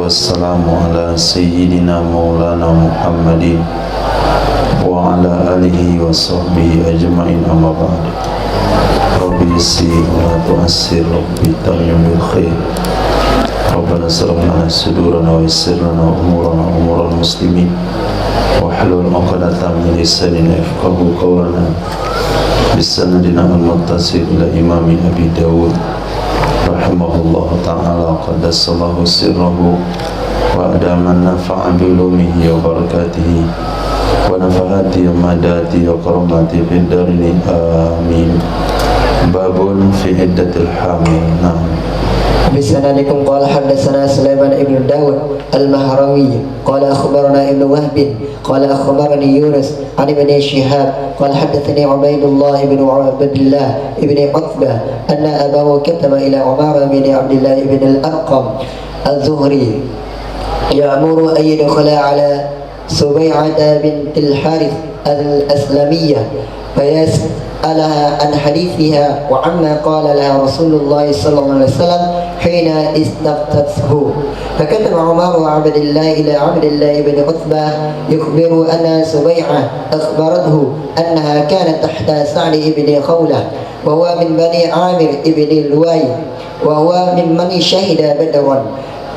wassalamu ala sayyidina maulana Muhammadin wa ala alihi wa sahbihi ajma'in, amma ba'd. Rabbi yassir wa la tu'assir, Rabbi tammim bil khair. Rabbana shrah lana sudurana wa yassir lana umurana muslimin wa hlul 'uqdatam min lisanina yafqahu qawlana. Bisanadina al-muttasil ila imami Abi Dawud rahimahullah ta'ala, qaddasallahu sirrahu wa adaman nafa'a bilumihi wa barakatihi wa nafahati madati wa karamati fid darini amin. Babun fi iddatil hamil. بسندكم قال حدثنا سليمان بن داود المهروي قال أخبرنا ابن وهب قال أخبرني يونس عن ابن شهاب قال حدثني عبيد الله بن عبد الله بن عتبة أن أباه كتب إلى عمارة بن عبد الله بن الأرقم الزهري يأمر أن يدخل على سبيعة بنت الحارث الأسلمية فيسألها عن حديثها وعما قال لها رسول الله صلى الله عليه وسلم حين استفتته. فكتب عمر عبد الله إلى عبد الله بن عتبة يخبر أن سبيعة أخبرته أنها كانت تحت سعد بن خولة وهو من بني عامر بن اللوي وهو ممن شهد بدرا،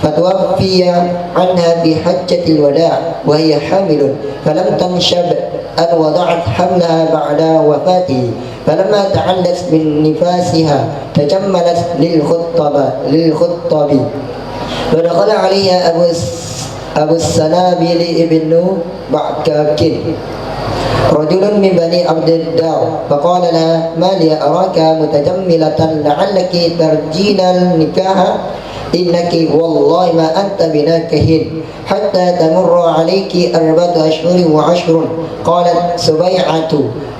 فتوفي عنها في حجة الوداع وهي حامل، فلم تنشب أن وضعت حملها بعد وفاته، فلما تعلت من نفاسها تجملت للخطب فدخل عليها أبو السنابل ابن بعكاك رجل من بني عبد الدار فقال لها ما لي أراك متجملة لعلك ترجين النكاح إنك والله ما أنت بناكح حتى تمر عليك 4 أشهر و10. قالت سبيعة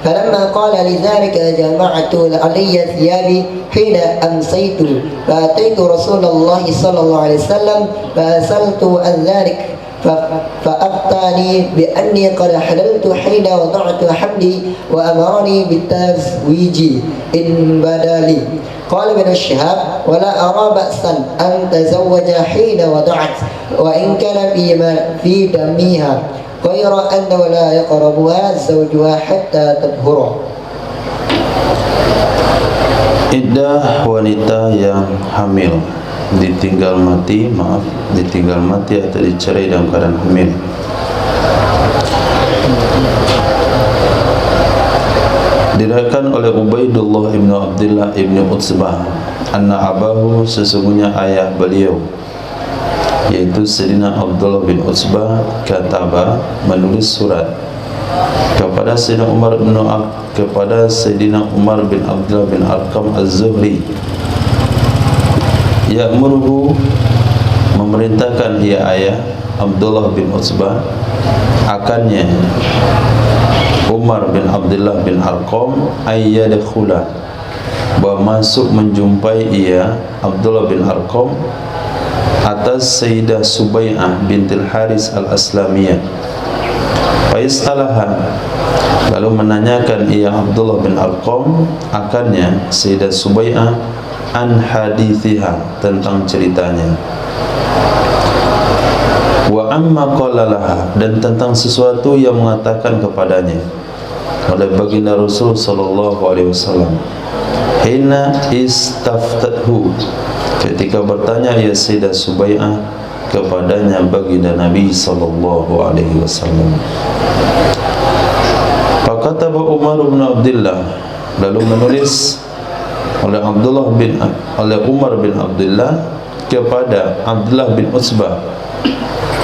فلما قال لذلك جمعت علي ثيابي حين أمسيت فأتيت رسول الله صلى الله عليه وسلم فأسألت عن ذلك فأفتاني بأني قد حللت حين وضعت حملي وأمرني بالتزويج إن بدا لي. قال ابن الشهاب ولا أرى بأسا أن تزوج حين وضعت وإن كان في دمها غير أنه لا يقربها زوجها حتى تطهر. Iddah wanita yang hamil ditinggal mati atau dicerai dalam keadaan hamil. Diriwayatkan oleh Ubaidullah ibn Abdullah ibn Utsbah anna abahu, sesungguhnya ayah beliau yaitu Sayyidina Abdullah bin Utsbah kataba, menulis surat kepada Sayyidina Umar bin Abdullah bin Arqam az-Zuhri, ya'muruhu, memerintahkan ia ayah Abdullah bin Utsbah akannya Umar bin Abdullah bin Arqam ayyadkhula, bahwa masuk menjumpai ia Abdullah bin Arqam atas Sayyidah Subai'ah bintil Haris al-Aslamiyah. Faisalaha, lalu menanyakan ia Abdullah bin Arqam akannya Sayyidah Subai'ah an hadithiha, tentang ceritanya, wa amma qala laha, dan tentang sesuatu yang mengatakan kepadanya oleh baginda Rasul sallallahu alaihi wasallam. Hina istaftathu, ketika bertanya ya Sayyidah Subai'ah kepadanya baginda Nabi sallallahu alaihi wasallam. Fakataba Umar bin Abdullah, lalu menulis oleh Umar bin Abdullah kepada Abdullah bin Utsbah.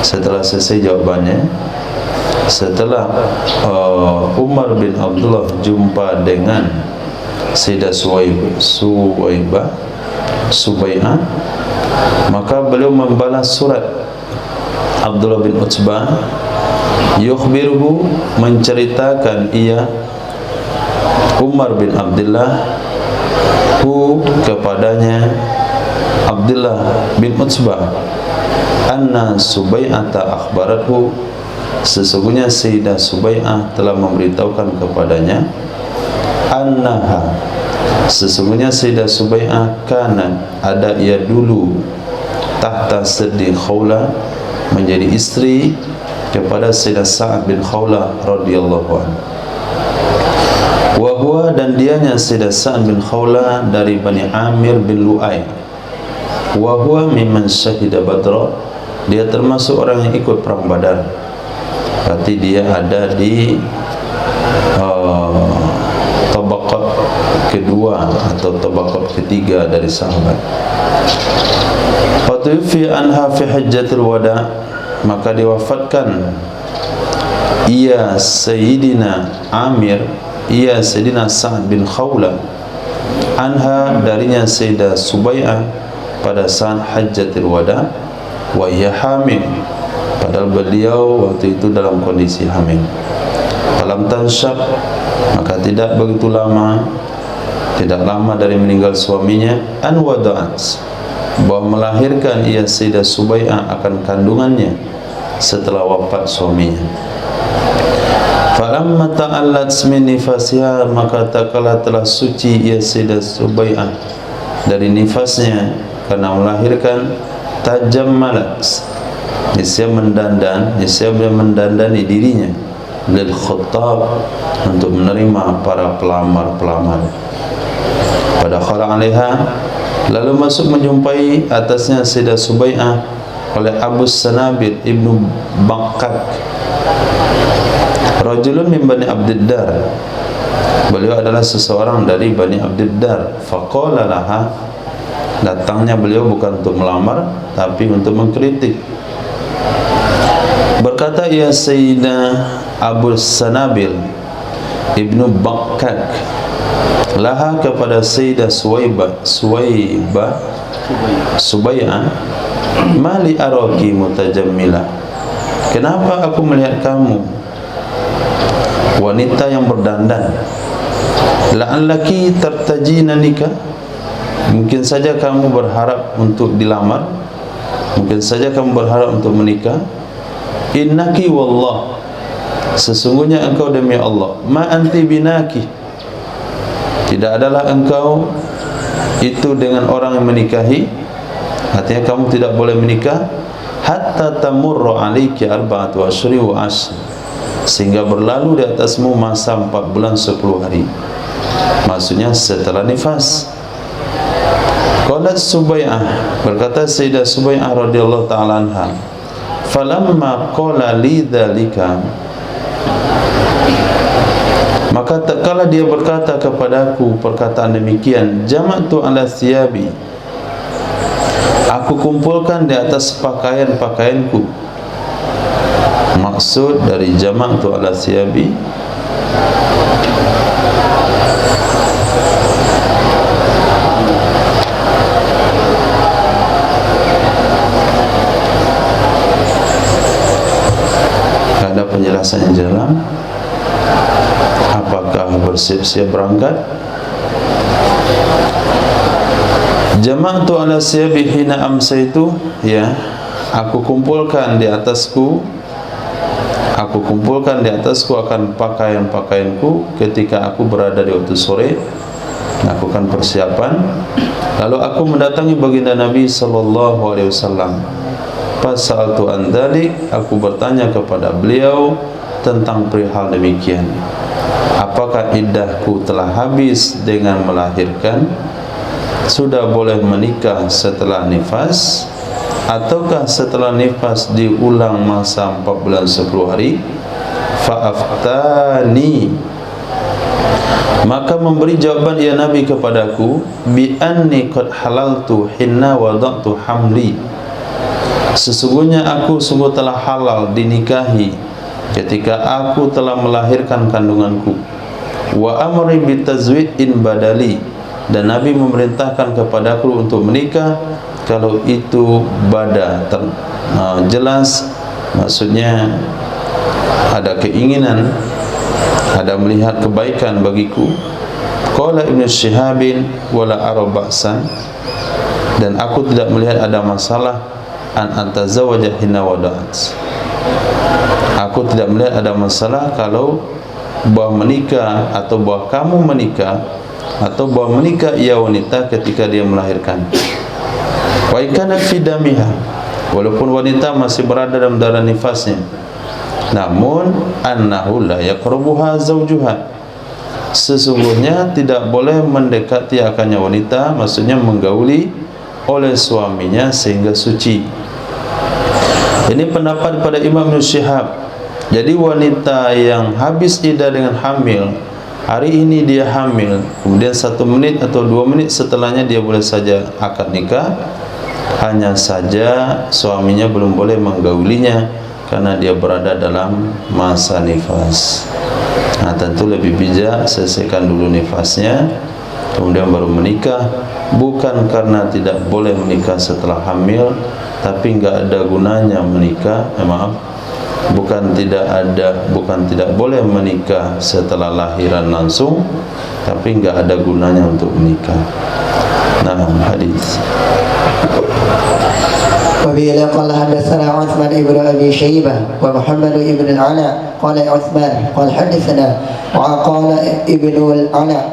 Setelah selesai jawabannya, setelah Umar bin Abdullah jumpa dengan Sayyidah Subai'ah, maka beliau membalas surat Abdullah bin Utsbah, yukhbiruhu, menceritakan ia Umar bin Abdullah kepadanya Abdullah bin Utsbah anna Subai'ata akhbarathu, sesungguhnya Sayyidah Subai'ah telah memberitahukan kepadanya annaha, sesungguhnya Sayyidah Subai'ah kana, ada ia dulu tahta Siddi Khawla, menjadi istri kepada Sayyidah Sa'ad bin Khawla radhiyallahu anhu. Wa huwa, dan dianya Sayyidah Sa'ad bin Khawla dari Bani Amir bin Lu'ay. Wa huwa mimman syahida Badra, dia termasuk orang yang ikut perang Badar. Berarti dia ada di tabaqat kedua atau tabaqat ketiga dari sahabat. Fatufi anha fi hajjatil wada, maka diwafatkan ia Sayyidina Amir, ia Sayyidina Sa'ad bin Khawla, anha, darinya Sayyidah Subai'ah pada saat hajjatil wada, wa hiya hamil, padahal beliau waktu itu dalam kondisi hamil. Falam tanshab, maka tidak begitu lama, tidak lama dari meninggal suaminya, an wada'at, bahwa melahirkan ia Sayyidah Subai'ah akan kandungannya setelah wafat suaminya. Falamma ta'allat min nifasiha, maka tatkala telah suci ia Sayyidah Subai'ah dari nifasnya karena melahirkan, tajammalat, niscaya mendandani dirinya, lil khuttab, untuk menerima para pelamar-pelamar. Pada khala 'alaiha, lalu masuk menjumpai atasnya Sayyidah Subai'ah oleh Abu Sanabil ibnu Bakkak, rajulun min Bani Abdiddar, beliau adalah seseorang dari Bani Abdiddar. Faqala laha, datangnya beliau bukan untuk melamar tapi untuk mengkritik. Berkata ia Sayyidah Abu Sanabil ibnu Bakkak laha, kepada Sayyidah Subai'ah, mali araki mutajammilah, kenapa aku melihat kamu wanita yang berdandan? La'allaki tartajina nikah, mungkin saja kamu berharap untuk dilamar, mungkin saja kamu berharap untuk menikah. Innaki wallah, sesungguhnya engkau demi Allah, ma anti binaki, tidak adalah engkau itu dengan orang yang menikahi, artinya kamu tidak boleh menikah, hatta tamurru alaiki arba'atu asyri wa ashr, sehingga berlalu di atasmu masa 4 bulan 10 hari, maksudnya setelah nifas. Qalat Subai'ah, berkata Sayyidah Subai'ah radhiyallahu ta'ala anha, falamma qala li dzalika, maka tatkala dia berkata kepadaku perkataan demikian, jama'tu ala thiyabi, aku kumpulkan di atas pakaian-pakaianku. Maksud dari jama'tu ala thiyabi, ada penjelasan yang dalam. Apakah bersiap-siap berangkat? Jama'tu ala siyabi hina amsaitu, ya, aku kumpulkan di atasku akan pakaian-pakaianku ketika aku berada di waktu sore, melakukan persiapan. Lalu aku mendatangi baginda Nabi sallallahu alaihi wasallam. Fasaltu an dzalik, aku bertanya kepada beliau tentang perihal demikian. Apakah iddahku telah habis dengan melahirkan? Sudah boleh menikah setelah nifas? Ataukah setelah nifas diulang masa 4 bulan 10 hari? Fa'aftani, maka memberi jawaban ya Nabi kepadaku, bi anni qad halaltu hinna wada'tu hamli, sesungguhnya aku sungguh telah halal dinikahi ketika aku telah melahirkan kandunganku. Wa amri bitazwidin badali, dan Nabi memerintahkan kepadaku untuk menikah kalau itu bada, jelas, maksudnya ada keinginan, ada melihat kebaikan bagiku. Qala Ibnu Syihabin wala ara ba'san, dan aku tidak melihat ada masalah an antazawwaja hina wada'at, aku tidak melihat ada masalah kalau bahwa menikah atau bahwa kamu menikah atau bahwa menikah ia wanita ketika dia melahirkan. Wa ikana fi damiha, walaupun wanita masih berada dalam darah nifasnya, namun annahu la yaqrabuha zawjuha, sesungguhnya tidak boleh mendekati akannya wanita, maksudnya menggauli oleh suaminya sehingga suci. Ini pendapat pada Imam Ibn Syihab. Jadi wanita yang habis iddah dengan hamil, hari ini dia hamil, kemudian 1 menit atau 2 menit setelahnya dia boleh saja akad nikah, hanya saja suaminya belum boleh menggaulinya karena dia berada dalam masa nifas. Nah, tentu lebih bijak selesaikan dulu nifasnya, kemudian baru menikah. Bukan karena tidak boleh menikah setelah hamil, tapi enggak ada gunanya menikah. Bukan tidak boleh menikah setelah lahiran langsung, tapi enggak ada gunanya untuk menikah. Nah, hadis. وبه قال حدثنا عثمان بن ابي شيبه ومحمد بن العلاء قال عثمان قال حدثنا وقال ابن العلاء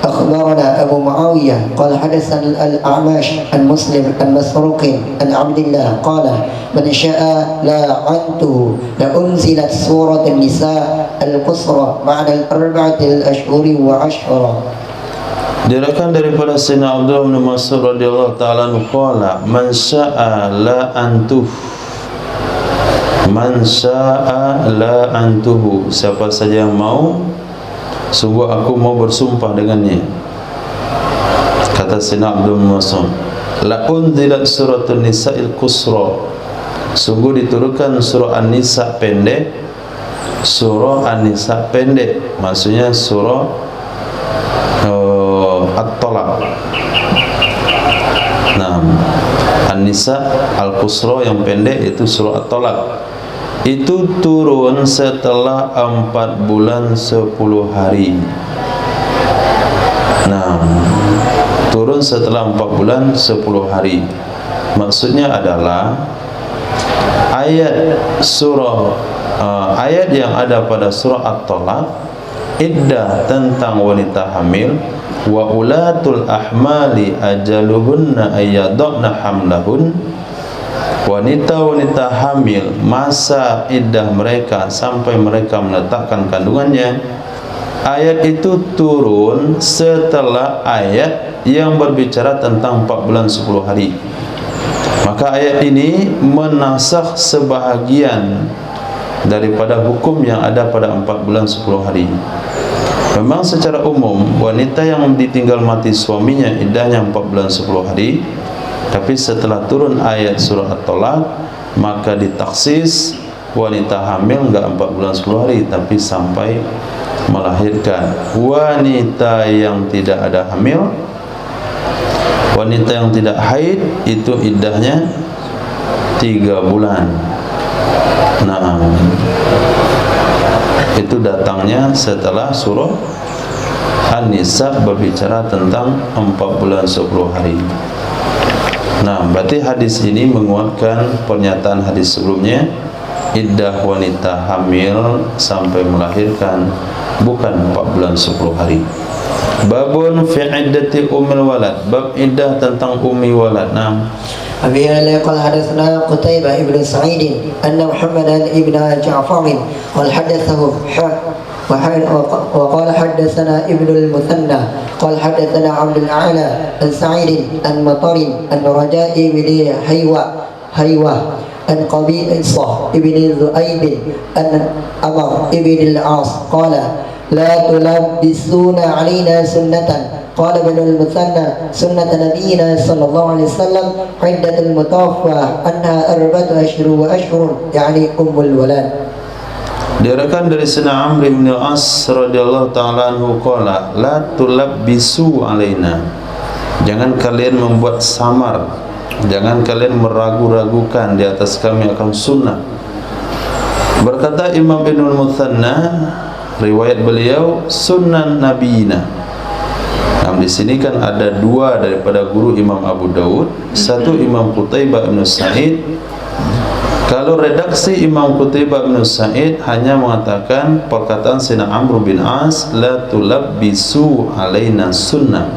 اخبرنا ابو معاويه قال حدثنا الاعمش عن مسلم عن مسروق عن عبد الله قال من شاء لعنته لانزلت سوره النساء القصرى بعد الاربعه الاشهر وعشرا. Diriwayatkan daripada Sayyidina Abdullah bin Mas'ud radhiyallahu ta'ala anhu qala man syaa'a la antuh, man syaa'a la antuhu, siapa saja yang mau, sungguh aku mau bersumpah dengannya. Kata Sayyidina Abdullah bin Mas'ud, la unzilat suratun nisa'il qusra, sungguh diturunkan surah An-Nisa pendek. Surah An-Nisa pendek maksudnya surah At-Talaq. Nah, An-Nisa Al-Qusra yang pendek itu surah At-Talaq. Itu turun setelah 4 bulan 10 hari. Nah, turun setelah 4 bulan 10 hari. Maksudnya adalah ayat yang ada pada surah At-Talaq, iddah tentang wanita hamil, wa ulatul ahmali ajaluhunna ayyadna hamlahun, wanita-wanita hamil masa iddah mereka sampai mereka meletakkan kandungannya. Ayat itu turun setelah ayat yang berbicara tentang 4 bulan 10 hari. Maka ayat ini menasakh sebahagian daripada hukum yang ada pada 4 bulan 10 hari. Memang secara umum wanita yang ditinggal mati suaminya iddahnya 4 bulan 10 hari, tapi setelah turun ayat surah At-Talaq maka ditaksis wanita hamil enggak 4 bulan 10 hari tapi sampai melahirkan. Wanita yang tidak ada hamil, wanita yang tidak haid, itu iddahnya 3 bulan. Nah, itu datangnya setelah surah An-Nisa berbicara tentang 4 bulan 10 hari. Nah, berarti hadis ini menguatkan pernyataan hadis sebelumnya, iddah wanita hamil sampai melahirkan bukan 4 bulan 10 hari. Babun fi iddati ummil walad, bab iddah tentang ummi walad. Nah, أبي قال حدثنا قتيبة بن سعيد أن محمدا بن جعفر قال حدثه وقال حدثنا ابن المثنى قال حدثنا عبد الأعلى عن سعيد عن مطر عن رجاء بن حيوة عن قبيصة بن ذؤيب أن عمر بن العاص قال لا تلبسون علينا سنة. قال ابن المثنى سنة نبينا صلى الله عليه وسلم عدة المتوفى أنها 4 أشهر وأشهر يعني أم الولاد. Diriwayatkan dari Sayyidina Amr bin Al-As radhiyallahu ta'ala anhu qala la tulabbisu alaina, jangan kalian membuat samar, jangan kalian meragu-ragukan di atas kami akan sunnah. Berkata Imam Ibnul Muthanna, riwayat beliau sunan nabiyina. Nah, di sini kan ada 2 daripada guru Imam Abu Dawud, satu Imam Qutaibah bin Sa'id. Kalau redaksi Imam Qutaibah bin Sa'id hanya mengatakan perkataan Sayyidina Amr bin As, la tulabbisu alaina sunnah.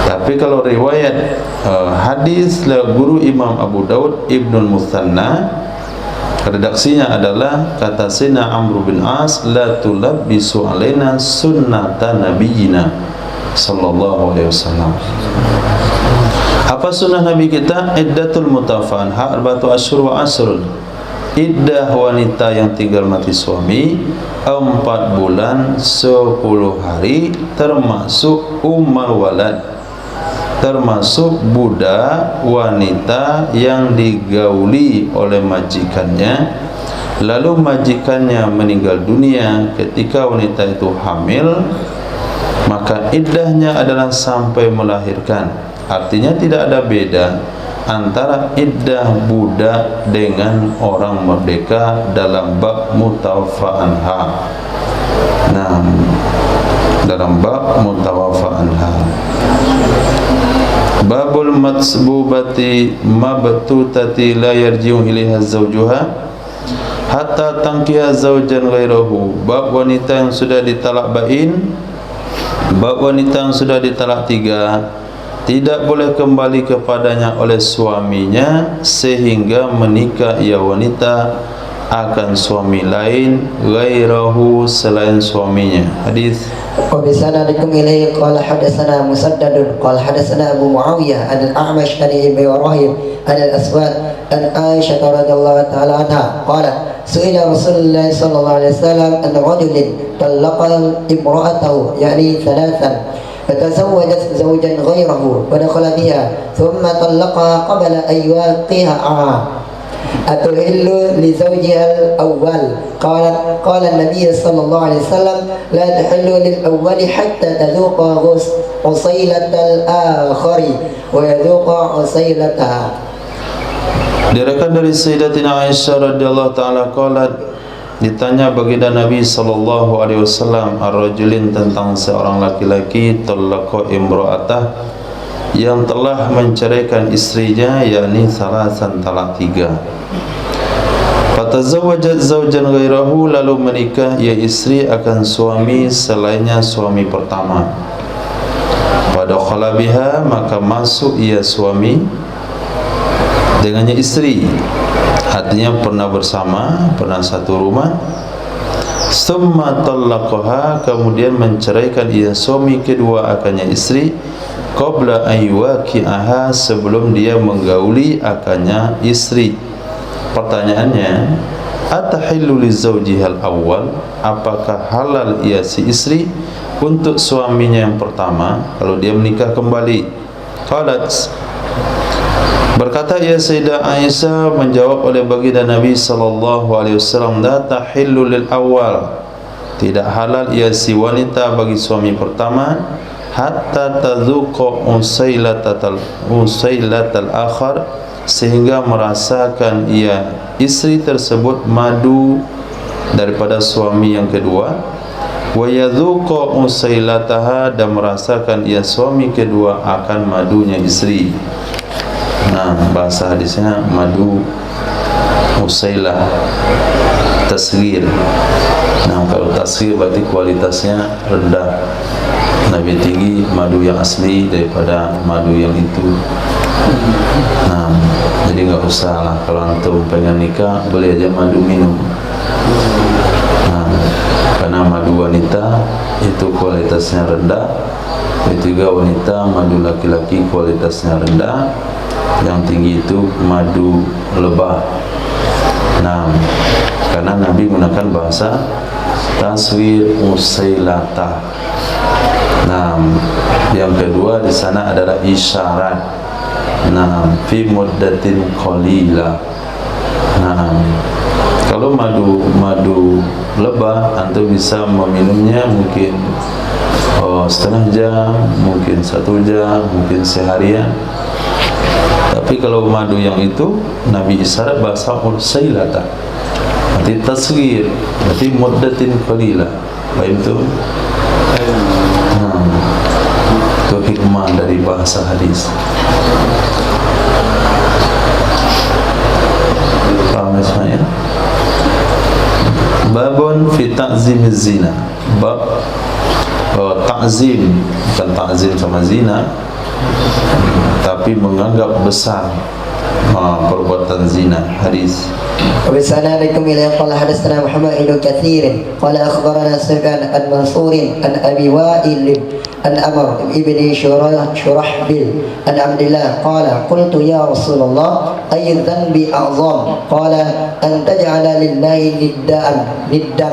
Tapi kalau riwayat hadis guru Imam Abu Daud Ibnul Muthanna, redaksinya adalah kata Sayyidina Amr bin As, la tulabbisu alaina sunnata nabiyina sallallahu alaihi wasallam. Apa sunnah Nabi kita? Iddatul mutafan arba'atu asyhur wa asrun. Iddah wanita yang tinggal mati suami 4 bulan 10 hari, termasuk ummul walad, termasuk budak wanita yang digauli oleh majikannya, lalu majikannya meninggal dunia ketika wanita itu hamil, maka iddahnya adalah sampai melahirkan. Artinya tidak ada beda antara iddah budak dengan orang merdeka dalam bab mutawaffa anha. Nah, dalam bab mutawaffa anha. Babul matsbubati mabtutati la yarji'u ilaiha zawjuha hatta tankiha zawjan ghairahu. Bab wanita yang sudah ditalak bain, bab wanita yang sudah ditalak 3, tidak boleh kembali kepadanya oleh suaminya sehingga menikah ia wanita akan suami lain ghairahu, selain suaminya. Hadis وبسندكم إليه قال حدثنا مسدد قال حدثنا أبو معاوية عن الأعمش عن ابن إبراهيم عن الأسود عن عائشة رضي الله تعالى عنها قالت سئل رسول الله صلى الله عليه وسلم عن رجل طلق امرأته يعني 3 فتزوجت زوجا غيره ودخل بها ثم طلقها قبل أن يوقعها أتحل لزوجها الأول؟ قال النبي صلى الله عليه وسلم لا تحل للأول حتى تذوق عصيلة الآخر ويذوق عصيلتها. Diriwayatkan dari Sayyidatina Aisyah radhiyallahu taala qalat, ditanya baginda Nabi sallallahu alaihi wasallam ar-rajulin tentang seorang laki-laki talaqa imra'atah yang telah menceraikan istrinya, yakni salasan, talak 3. Fatazawwajat zawjan ghairahu, lalu menikah ia istri akan suami selainnya suami pertama. Fadakhala biha, maka masuk ia suami dengannya istri, artinya pernah bersama, pernah satu rumah. Summa talaqaha, kemudian menceraikan ia suami kedua akannya istri, qabla aywaqi'aha, sebelum dia menggauli akannya istri. Pertanyaannya, atahillu li zawjihal awal, apakah halal ia si istri untuk suaminya yang pertama kalau dia menikah kembali? Qalat, berkata ia Sayyidah Aisyah menjawab oleh baginda Nabi sallallahu alaihi wasallam, la tahillu lil awal, tidak halal ia si wanita bagi suami pertama hatta tadzuqa usailatal akhar, sehingga merasakan ia istri tersebut madu daripada suami yang kedua, wa yadzuqa usailataha, dan merasakan ia suami kedua akan madunya istri. Nah, bahasa hadisnya madu usailah tasghir. Nah, kalau tasghir berarti kualitasnya rendah, lebih tinggi madu yang asli daripada madu yang itu. Nah, jadi nggak usah lah kalau antum pengen nikah, boleh aja madu minum. Nah, karena madu wanita itu kualitasnya rendah, ketiga wanita madu laki-laki kualitasnya rendah, yang tinggi itu madu lebah. Nah, karena Nabi menggunakan bahasa taswir usailata. Nah, yang kedua di sana adalah isyarat. Nah, fi muddatin qalila. Nah, kalau madu lebah, antum bisa meminumnya mungkin setengah jam, mungkin 1 jam, mungkin seharian. Tapi kalau madu yang itu Nabi isyarat bahasa ursailata, berarti tasghir, berarti muddatin qalila. Paham tu? Itu hikmah dari bahasa hadis. Paham ya? Babun fi ta'zim zina. Bab ta'zim, bukan ta'zim sama zina. tapi menganggap besar perbuatan zina. Hadis. وبسنادكم إليه قال حدثنا محمد بن كثير قال أخبرنا سفيان عن منصور عن أبي وائل عن أمر بن شرحبيل عن عبد الله قال قلت يا رسول الله أي الذنب أعظم قال أن تجعل لله ندا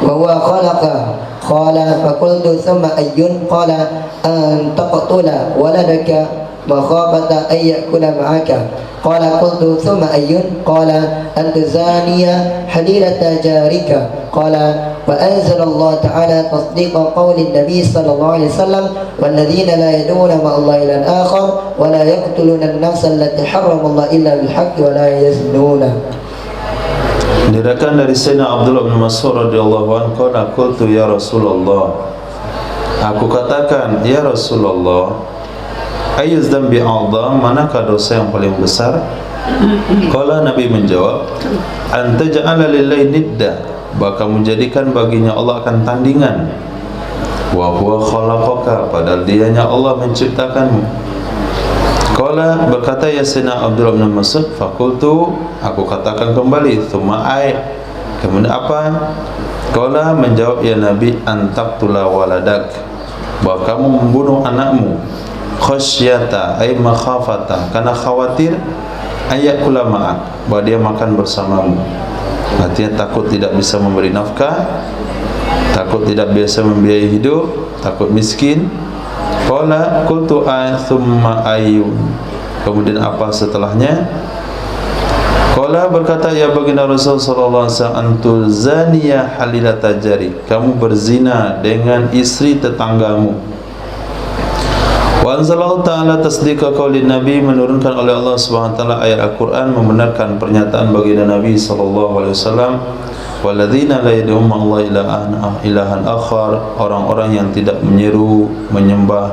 وهو خلق قال فقلت ثم أي قال أن تقتل ولدك مخافة أن يأكل معك قال قلت ثم أي قال أن تزاني حليلة جارك قال فأنزل الله تعالى تصديق قول النبي صلى الله عليه وسلم والذين لا يدعون مع الله إلى آخر ولا يقتلون النفس التي حرم الله إلا بالحق ولا يزنون. Diriwayatkan dari Sayyidina Abdullah bin Mas'ud radhiyallahu anhu, qala qultu ya Rasulullah, aku katakan ya Rasulullah, ayyuz dzambi a'dzam, manakah dosa yang paling besar? Qala, Nabi menjawab, an taj'ala lillahi nidda, bahkan menjadikan baginya Allah akan tandingan, wa huwa khalaqaka, padahal dianya Allah menciptakanmu. Qala, berkata ya Sayyidina Abdullah bin Mas'ud, fakultu, aku katakan kembali, thumma ay, kemudian apa? Qala, menjawab ya Nabi, antaqtula waladak, bahwa kamu membunuh anakmu, khasyata ay makhafata, karena khawatir ayakula ma'ak, bahwa dia makan bersamamu. Artinya takut tidak bisa memberi nafkah, takut tidak bisa membiayai hidup, takut miskin. Qala qultu thumma ayyun, kemudian apa setelahnya? Qala, berkata ya baginda Rasul sallallahu alaihi wasallam, antul zaniya halilata jari, kamu berzina dengan istri tetanggamu. Wa anzalallahu ta'ala tasdiqa qaulin nabi, menurunkan oleh Allah Subhanahu wa taala ayat Al-Qur'an membenarkan pernyataan baginda Nabi sallallahu alaihi wasallam, walladzina la yad'una Allah ilahan akhar, orang-orang yang tidak menyeru menyembah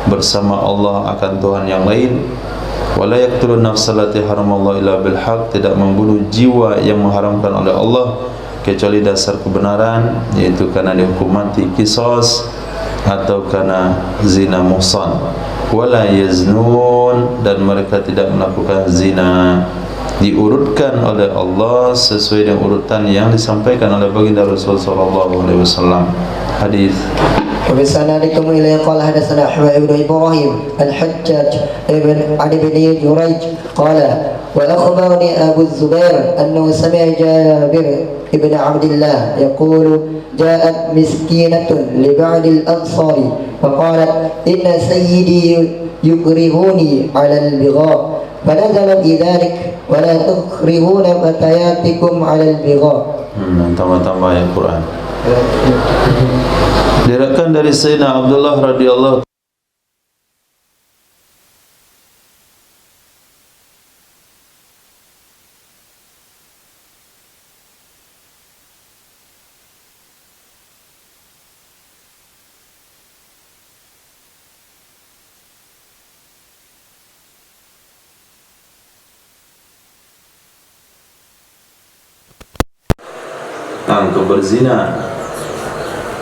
bersama Allah akan Tuhan yang lain, wala yaqtulun nafsal lati haramallahu illa bil haqq, tidak membunuh jiwa yang mengharamkan oleh Allah kecuali dasar kebenaran, yaitu karena dihukum mati qisas atau karena zina muhsan, wala yaznun, dan mereka tidak melakukan zina. Diurutkan oleh Allah sesuai dengan urutan yang disampaikan oleh baginda Rasul sallallahu alaihi wasallam. Hadis. وبسنادكم إليه قال حدثنا أحمد بن إبراهيم الحجاج عن ابن جريج قال وأخبرني أبو الزبير أنه سمع جابر بن عبد الله يقول جاءت مسكينة لبعض الأنصار فقالت إن سيدي يكرهوني على البغاء فنزل في ذلك ولا تكرهون فتياتكم على البغاء. Tambah-tambah ayat Quran. Diriwayatkan dari Sayyidina Abdullah radhiyallahu untuk berzina.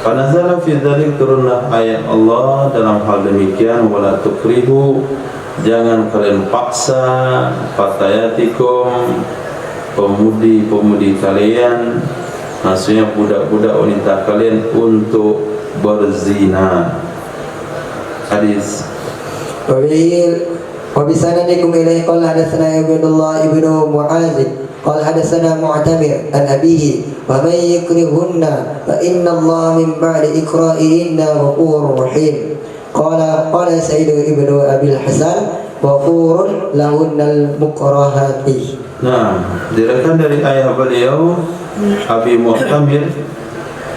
Panazala fi dzalik, turunlah ayat Allah dalam hal demikian, wala tukrihu, jangan kalian paksa fatayatikum, pemudi-pemudi kalian, maksudnya budak-budak wanita kalian untuk berzina. Hadis. Wa bisanadikum ilaihi qala hadatsana Abdullah ibnu Mu'adz قال حدثنا معتمر عن أبيه ومن يكرهن فإن الله من بعد إكراههن غفور رحيم قال سعيد بن أبي الحسن غفور لهن المكرهات. Nah, diriwayatkan dari ayah beliau Abi Mu'tamir,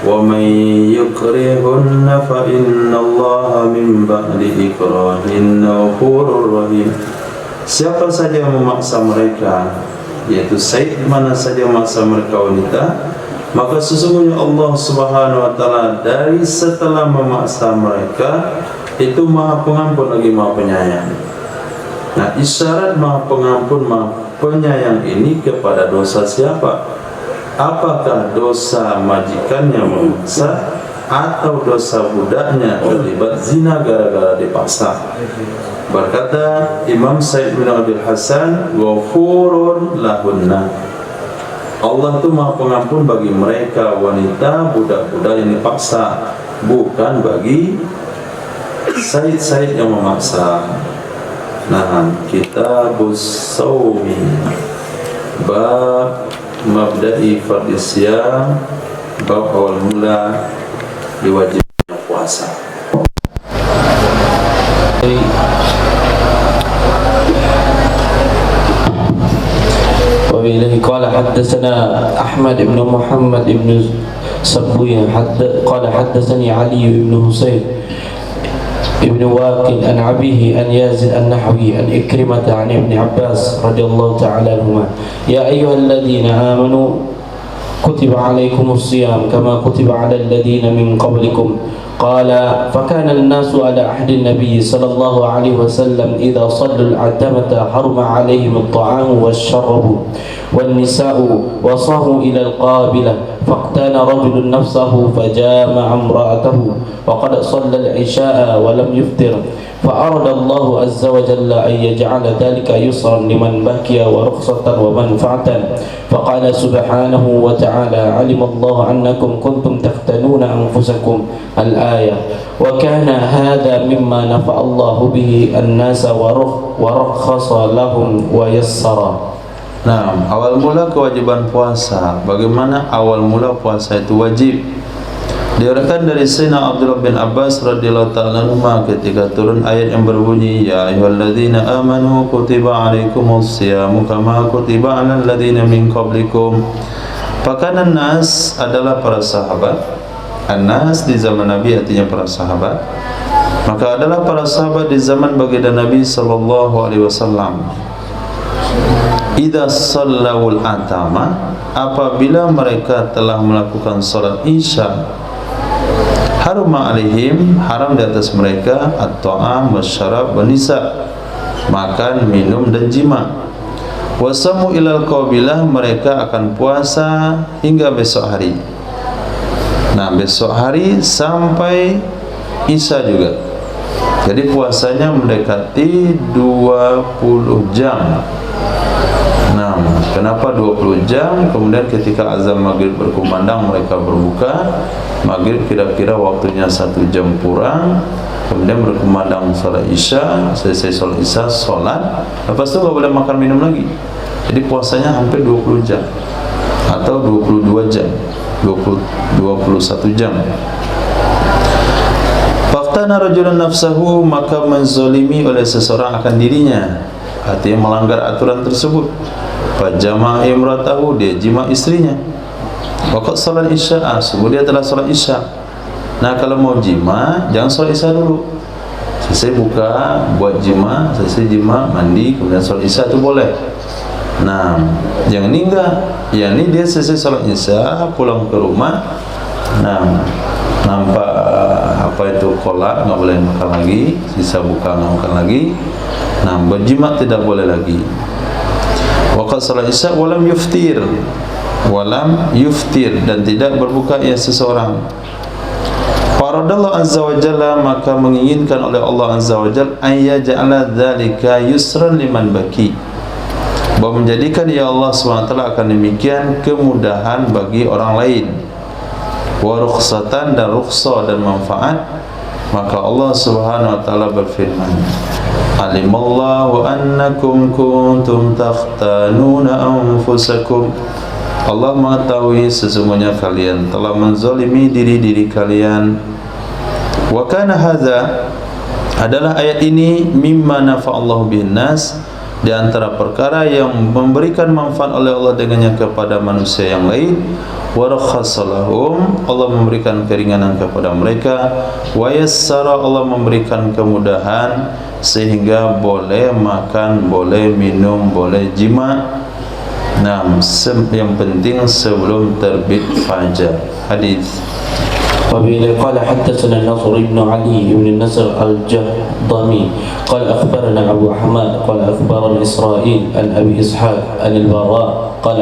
wa may yukrihunna fa innallaha min ba'di ikrahinna ghafurur rahim. Siapa saja yang memaksa mereka, yaitu Said, mana saja memaksa mereka wanita, maka sesungguhnya Allah Subhanahu wa taala dari setelah memaksa mereka itu Maha Pengampun lagi Maha Penyayang. Nah, isyarat Maha Pengampun Maha Penyayang ini kepada dosa siapa? Apakah dosa majikannya memaksa atau dosa budaknya terlibat zina gara-gara dipaksa. Berkata Imam Said bin Abdul Hasan, ghafurun lahunna, Allah itu maha pengampun bagi mereka wanita budak-budak yang dipaksa, bukan bagi Said-Said yang memaksa. Nah, Kitabus Sawmi, bab mabda'i fardis siyam, bab awal mula diwajibkan puasa. وبإليه قال حدثنا أحمد بن محمد بن صبوي قال حدثني علي بن حسين ابن واقد عن أبيه عن يزيد النحوي عن إكرمة عن ابن عباس رضي الله تعالى عنهما يا أيها الذين آمنوا كتب عليكم الصيام كما كتب على الذين من قبلكم قال فكان الناس على عهد النبي صلى الله عليه وسلم إذا صلوا العتمة حرم عليهم الطعام والشرب والنساء وصاموا إلى القابلة فاقتان رجل نفسه فجامع امرأته وقد صلى العشاء ولم يفطر فأراد الله عز وجل أن يجعل ذلك يسرا لمن بكي ورخصة ومنفعة فقال سبحانه وتعالى علم الله أنكم كنتم تختنون أنفسكم الآية وكان هذا مما نفع الله به الناس ورخص لهم ويسر. Nah, awal mula kewajiban puasa. Bagaimana awal mula puasa itu wajib? Diriwayatkan dari Sayyidina Abdullah bin Abbas radhiyallahu ta'ala anhu ketika turun ayat yang berbunyi ya ayyuhalladzina amanu kutiba alaikumus syiyamu kama kutiba 'alal ladzina min qablikum. Pakaian nas adalah para sahabat. An-nas di zaman Nabi artinya para sahabat. Maka adalah para sahabat di zaman baginda Nabi sallallahu alaihi wasallam. Idza shallawul atama, apabila mereka telah melakukan salat Isya, haruma alaihim, haram di atas mereka at-ta'am wasyarab wanisa, makan, minum dan jima. Wasamu ilal qabilah, mereka akan puasa hingga besok hari. Nah, besok hari sampai Isya juga. Jadi puasanya mendekati 20 jam. Nah, kenapa 20 jam? Kemudian ketika azan maghrib berkumandang mereka berbuka. Maghrib kira-kira waktunya 1 jam kurang. Kemudian berkumandang salat Isya, selesai salat Isya, salat. Lepas itu enggak boleh makan minum lagi. Jadi puasanya hampir 20 jam atau 22 jam, 21 jam. Faqtana rajulun nafsahu, maka menzalimi oleh seseorang akan dirinya, artinya melanggar aturan tersebut. Fajama imratahu, dia jima istrinya. Waqad salat Isya, subuh dia telah salat Isya. Nah, kalau mau jima jangan salat Isya dulu. Selesai buka, buat jima, selesai jima, mandi, kemudian salat Isya itu boleh. Nah, yang ini enggak. Yang ini dia selesai salat Isya, pulang ke rumah. Nah, nampak apa itu kolak, enggak boleh makan lagi. Sisa buka enggak makan lagi. Nah, berjima tidak boleh lagi. Waqad salat Isya walam yuftir, dan tidak berbuka ia seseorang. Faradallahu azza wa jalla, maka menginginkan oleh Allah azza wa jalla ayya ja'ala dzalika yusran liman baki, bahwa menjadikan ya Allah SWT akan demikian kemudahan bagi orang lain, wa rukhsatan, dan rukhsah dan manfaat. Maka Allah Subhanahu wa taala berfirman, alimallahu annakum kuntum takhtanuna anfusakum, Allah mengetahui sesungguhnya kalian telah menzalimi diri-diri kalian. Wa kana hadza, adalah ayat ini mimma nafa'allahu bin nas, di antara perkara yang memberikan manfaat oleh Allah dengannya kepada manusia yang lain. Wa rakhasalahum, Allah memberikan keringanan kepada mereka. Wa yassara, Allah memberikan kemudahan sehingga boleh makan, boleh minum, boleh jima. Nah, yang penting sebelum terbit fajar. Hadis وبه قال حدثنا النصر بن علي بن النصر الجهضمي قال أخبرنا أبو أحمد قال أخبرنا إسرائيل عن أبي إسحاق عن البراء قال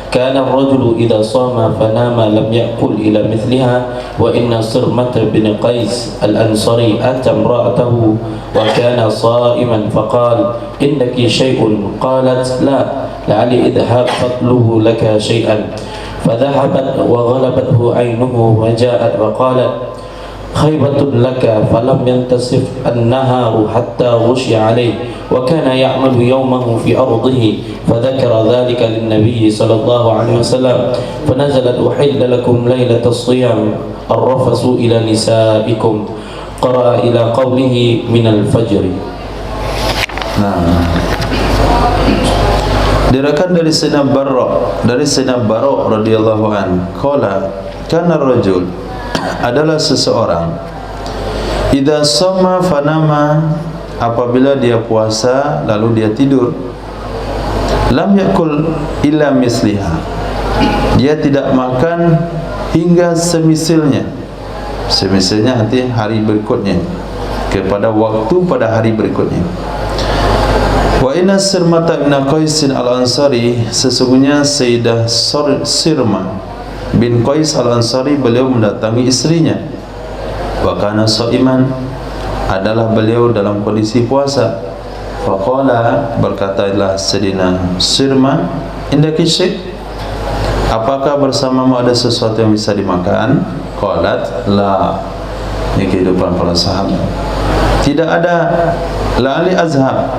كان الرجل إذا صام فنام لم يأكل إلى مثلها وإن صرمة بن قيس الأنصاري أتى امرأته وكان صائما فقال إنك شيء قالت لا لعلي إذهب فضله لك شيئا فذهبت وغلبته عينه وجاءت وقالت خيبة لك فلم ينتصف النهار حتى غشي عليه وكان يعمل يومه في أرضه فذكر ذلك للنبي صلى الله عليه وسلم فنزلت أحل لكم ليلة الصيام الرفث إلى نسائكم قرأ إلى قوله من الفجر. Diriwayatkan dari Sayyidina Bara radhiyallahu an, qala kana rajul, adalah seseorang, idza shoma fanama, apabila dia puasa lalu dia tidur, lam yakul illa misliha, dia tidak makan hingga semisalnya nanti hari berikutnya, kepada waktu pada hari berikutnya. Wa inna Sirmata bin Qais al-Ansari, sesungguhnya Sayyidah Sirma bin Qais al-Ansari, beliau mendatangi istrinya. Wa kana shaiman, adalah beliau dalam kondisi puasa. Faqala, berkatalah Sayyidina Sirma, indaki syai', apakah bersamamu ada sesuatu yang bisa dimakan? Qalat la, ini kehidupan para sahabat, tidak ada. La'ali azhab,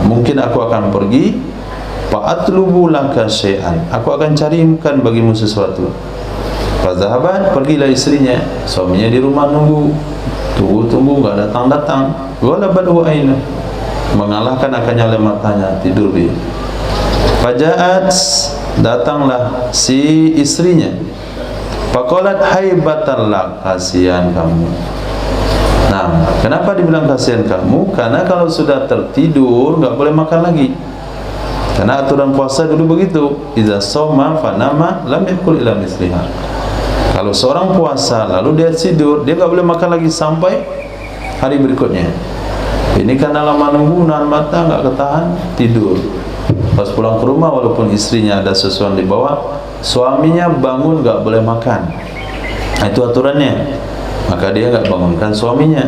mungkin aku akan pergi, fa'atlubu laka syai'an, aku akan carikan bagimu sesuatu. Fazahabat, pergilah istrinya, suaminya di rumah nunggu, tunggu enggak datang. Ghalabatu aina, mengalahkan akannya oleh matanya, tidur dia. Fajaat, datanglah si istrinya. Faqalat haibatan lak, kasihan kamu. Nah, kenapa dibilang kasihan kamu? Karena kalau sudah tertidur nggak boleh makan lagi. Karena aturan puasa dulu begitu. Idza shoma fanama lam yakul illa misliha. Kalau seorang puasa lalu dia tidur, dia nggak boleh makan lagi sampai hari berikutnya. Ini karena lama nunggu, nahan mata nggak ketahan, tidur. Pas pulang ke rumah, walaupun istrinya ada sesuatu di bawah, suaminya bangun nggak boleh makan. Nah, itu aturannya. Maka dia enggak bangunkan suaminya.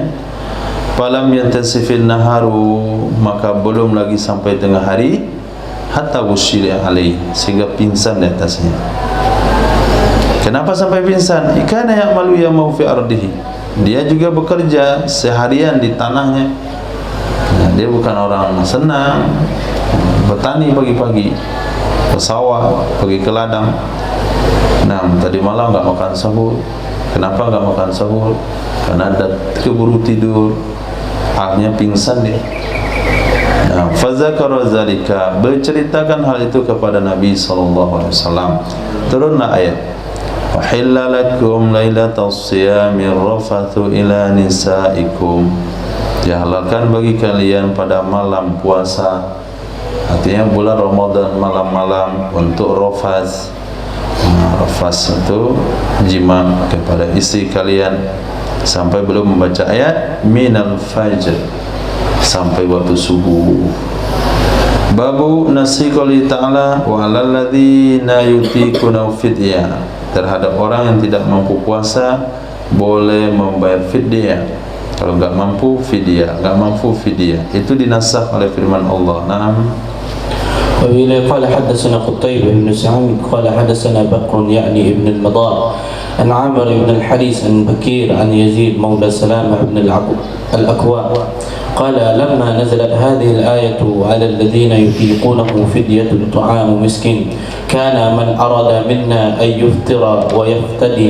Falam yantasifin naharu, maka belum lagi sampai tengah hari, hatta wusyila alaih, sehingga pingsan di atasnya. Kenapa sampai pingsan? Ikana ya'malu yawmahu fi ardihi, dia juga bekerja seharian di tanahnya. Nah, dia bukan orang senang, bertani pagi-pagi, ke sawah, pergi ke ladang. Nah, tadi malam enggak makan sahur. Kenapa enggak makan sahur? Karena ada keburu tidur, akhirnya pingsan dia. Nah, fazakara zalika, berceritakan hal itu kepada Nabi SAW. Turunlah ayat, wa hilla lakum lailatas siyami rafathu ila nisaikum, dihalalkan bagi kalian pada malam puasa, artinya bulan Ramadan, malam-malam untuk rafaz. Rafas itu jima kepada istri kalian sampai belum membaca ayat minal fajr, sampai waktu subuh. Babu nasi qouli ta'ala wa 'alal ladzina yutiquna fidyah, terhadap orang yang tidak mampu puasa boleh membayar fidyah. Kalau enggak mampu fidyah, itu dinasakh oleh firman Allah. Naam. وبه قال حدثنا قتيبة بن سعيد قال حدثنا بكر يعني ابن المضار عن عامر بن الحارث عن بكير عن يزيد مولى سلامة بن الأكوى قال لما نزلت هذه الآية على الذين يطيقونه فدية طعام مسكين كان من أراد منا أن يفطر ويفتدي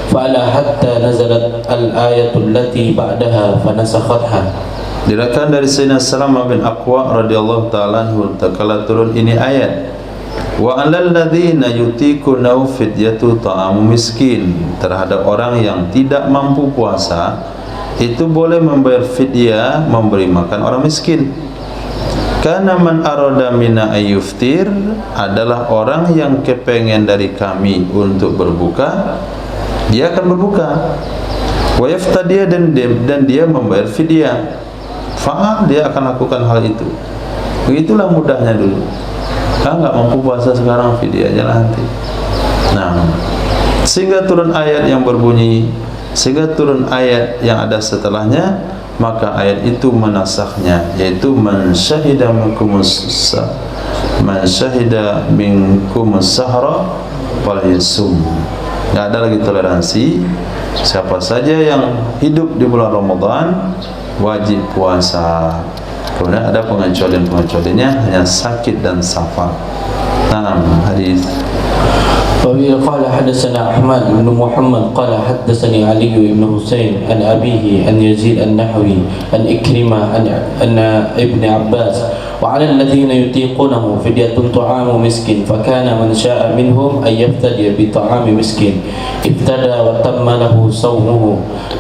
فعل حتى نزلت الآية التي بعدها فنسختها. Diriwayatkan dari Sayyidina Salamah bin Aqwa radhiyallahu ta'ala anhu, tatkala turun ini ayat, wa 'alal ladzina yutiquna fidyatu ta'amu miskin, terhadap orang yang tidak mampu puasa itu boleh membayar fidyah, memberi makan orang miskin. Kana man arada minna ayyuftir, adalah orang yang kepengen dari kami untuk berbuka, dia akan berbuka. Wa yaftadiya, dan dia membayar fidyah. Fa'al, dia akan lakukan hal itu. Begitulah mudahnya dulu. Nggak mampu puasa sekarang, fidyah aja nanti. Nah, sehingga turun ayat yang berbunyi, sehingga turun ayat yang ada setelahnya, maka ayat itu menasakhnya, yaitu man syahida minkumus sahra falyasum. Nggak ada lagi toleransi. Siapa saja yang hidup di bulan Ramadan wajib puasa. Kemudian ada pengecualian-pengecualiannya, hanya sakit dan safar. Nah, hadis. وبه قال حدثنا أحمد بن محمد قال حدثني علي بن حسين عن أبيه أن يزيد النحوي عن إكرمة أن ابن عباس وعلى الذين يطيقونه فدية طعام مسكين فكان من شاء منهم أن يفتدي بطعام مسكين افتدى وتم له صومه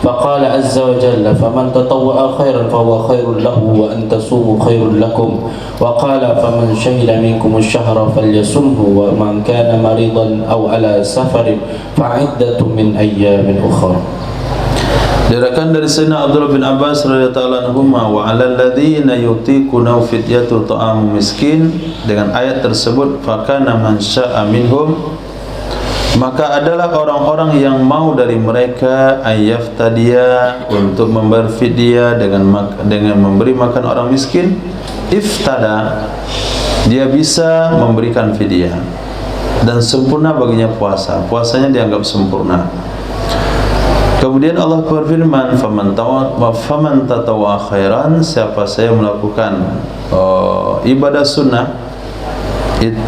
فقال عز وجل فمن تطوع خيرا فهو خير له وأن تصوموا خير لكم وقال فمن شهد منكم الشهر فليصمه ومن كان مريضا أو على سفر فعدة من أيام أخرى. Diriwayatkan dari Sayyidina Abdullah bin Abbas radhiyallahu anhu, wa 'alal ladzina yutiquna fidyatu ta'am miskin, dengan ayat tersebut fakana man syaa'a minhum, maka adalah orang-orang yang mau dari mereka ayyaftadiya, untuk membayar fidyah dengan memberi makan orang miskin. Iftada, dia bisa memberikan fidyah dan sempurna baginya puasanya dianggap sempurna. Kemudian Allah berfirman, faman tatawwa khairan, siapa saya melakukan ibadah sunnah